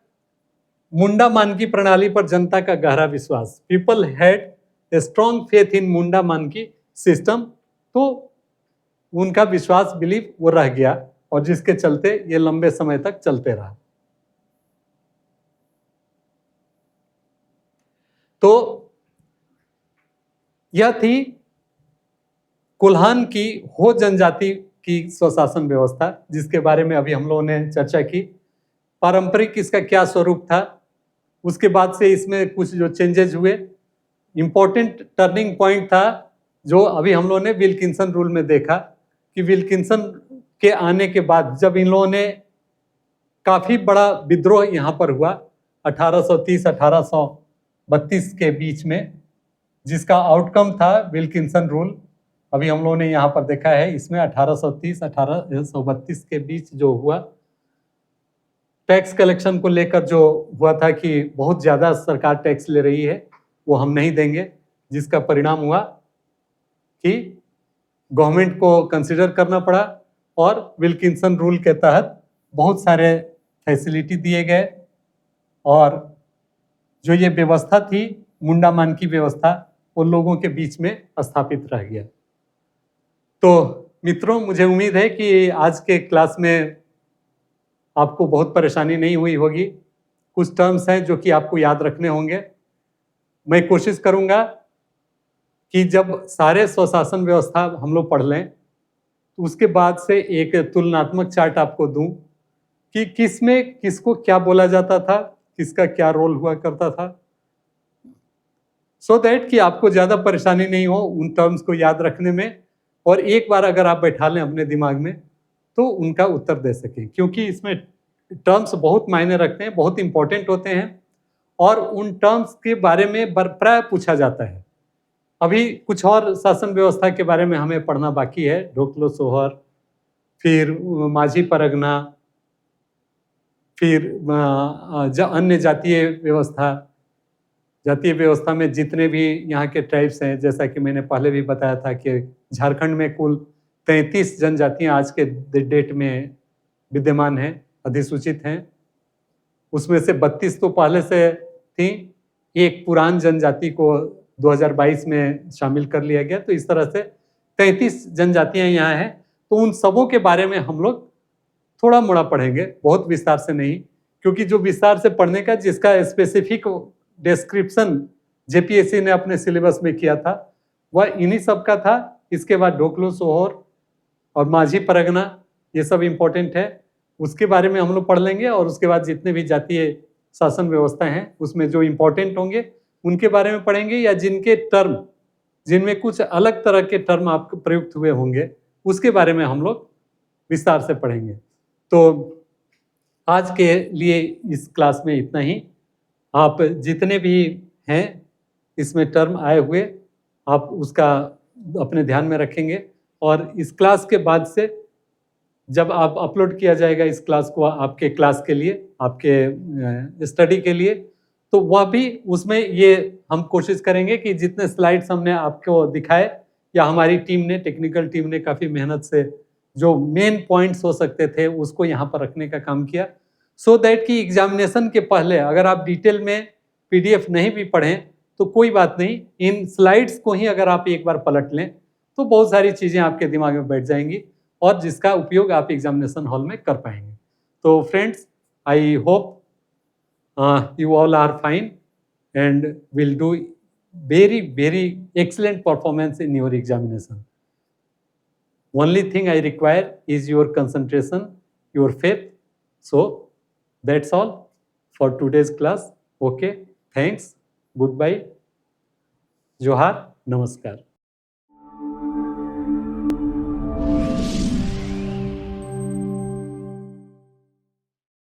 मुंडा मानकी प्रणाली पर जनता का गहरा विश्वास, people had a strong faith in Munda Manki system, तो उनका विश्वास, बिलीफ वो रह गया, और जिसके चलते ये लंबे समय तक चलते रहा। तो यह थी कोल्हान की हो जनजाति की स्वशासन व्यवस्था, जिसके बारे में अभी हम लोगों ने चर्चा की। पारंपरिक इसका क्या स्वरूप था, उसके बाद से इसमें कुछ जो चेंजेस हुए, इम्पोर्टेंट टर्निंग पॉइंट था जो अभी हम लोगों ने विल्किंसन रूल में देखा कि विल्किंसन के आने के बाद जब इन लोगों ने काफी बड़ा विद्रोह यहाँ पर हुआ 1830-1832 के बीच में, जिसका आउटकम था विल्किंसन रूल। अभी हम लोगों ने यहाँ पर देखा है, इसमें 1830-1832 के बीच जो हुआ टैक्स कलेक्शन को लेकर जो हुआ था कि बहुत ज़्यादा सरकार टैक्स ले रही है, वो हम नहीं देंगे, जिसका परिणाम हुआ कि गवर्नमेंट को कंसिडर करना पड़ा और विल्किंसन रूल के तहत बहुत सारे फैसिलिटी दिए गए और जो ये व्यवस्था थी मुंडामान की व्यवस्था, वो लोगों के बीच में स्थापित रह गया। तो मित्रों, मुझे उम्मीद है कि आज के क्लास में आपको बहुत परेशानी नहीं हुई होगी। कुछ टर्म्स हैं जो कि आपको याद रखने होंगे। मैं कोशिश करूंगा कि जब सारे स्वशासन व्यवस्था हम लोग पढ़ लें तो उसके बाद से एक तुलनात्मक चार्ट आपको दूं कि किस में किसको क्या बोला जाता था, किसका क्या रोल हुआ करता था, सो दैट कि आपको ज़्यादा परेशानी नहीं हो उन टर्म्स को याद रखने में, और एक बार अगर आप बैठा लें अपने दिमाग में तो उनका उत्तर दे सकें, क्योंकि इसमें टर्म्स बहुत मायने रखते हैं, बहुत इंपॉर्टेंट होते हैं और उन टर्म्स के बारे में प्राय पूछा जाता है। अभी कुछ और शासन व्यवस्था के बारे में हमें पढ़ना बाकी है, ढोकलो सोहर, फिर माझी परगना, फिर अन्य जातीय व्यवस्था में जितने भी यहाँ के ट्राइब्स हैं, जैसा कि मैंने पहले भी बताया था कि झारखंड में कुल 33 जनजातियाँ आज के डेट में विद्यमान हैं, अधिसूचित हैं। उसमें से 32 तो पहले से थी, एक पुरान जनजाति को 2022 में शामिल कर लिया गया, तो इस तरह से 33 जनजातियाँ यहाँ हैं। तो उन सबों के बारे में हम लोग थोड़ा मोड़ा पढ़ेंगे, बहुत विस्तार से नहीं, क्योंकि जो विस्तार से पढ़ने का जिसका स्पेसिफिक डिस्क्रिप्शन जेपीएससी ने अपने सिलेबस में किया था वह इन्हीं सब का था। इसके बाद ढोकलो सोहर और माझी परगना, ये सब इम्पोर्टेंट है, उसके बारे में हम लोग पढ़ लेंगे। और उसके बाद जितने भी जातीय शासन व्यवस्था हैं उसमें जो इम्पोर्टेंट होंगे उनके बारे में पढ़ेंगे, या जिनके टर्म, जिनमें कुछ अलग तरह के टर्म आपको प्रयुक्त हुए होंगे उसके बारे में हम लोग विस्तार से पढ़ेंगे। तो आज के लिए इस क्लास में इतना ही। आप जितने भी हैं इसमें टर्म आए हुए, आप उसका अपने ध्यान में रखेंगे, और इस क्लास के बाद से जब आप अपलोड किया जाएगा इस क्लास को आपके क्लास के लिए, आपके स्टडी के लिए, तो वह भी उसमें ये हम कोशिश करेंगे कि जितने स्लाइड्स हमने आपको दिखाए या हमारी टीम ने, टेक्निकल टीम ने काफ़ी मेहनत से जो मेन पॉइंट्स हो सकते थे उसको यहाँ पर रखने का काम किया, सो दैट कि एग्जामिनेशन के पहले अगर आप डिटेल में पीडीएफ नहीं भी पढ़ें तो कोई बात नहीं, इन स्लाइड्स को ही अगर आप एक बार पलट लें तो बहुत सारी चीज़ें आपके दिमाग में बैठ जाएंगी और जिसका उपयोग आप एग्जामिनेशन हॉल में कर पाएंगे। तो friends, I hope you all are fine and will do very excellent performance in your examination. Only thing I require is your concentration, your faith. So that's all for today's class. Okay, thanks, goodbye, Johar, namaskar.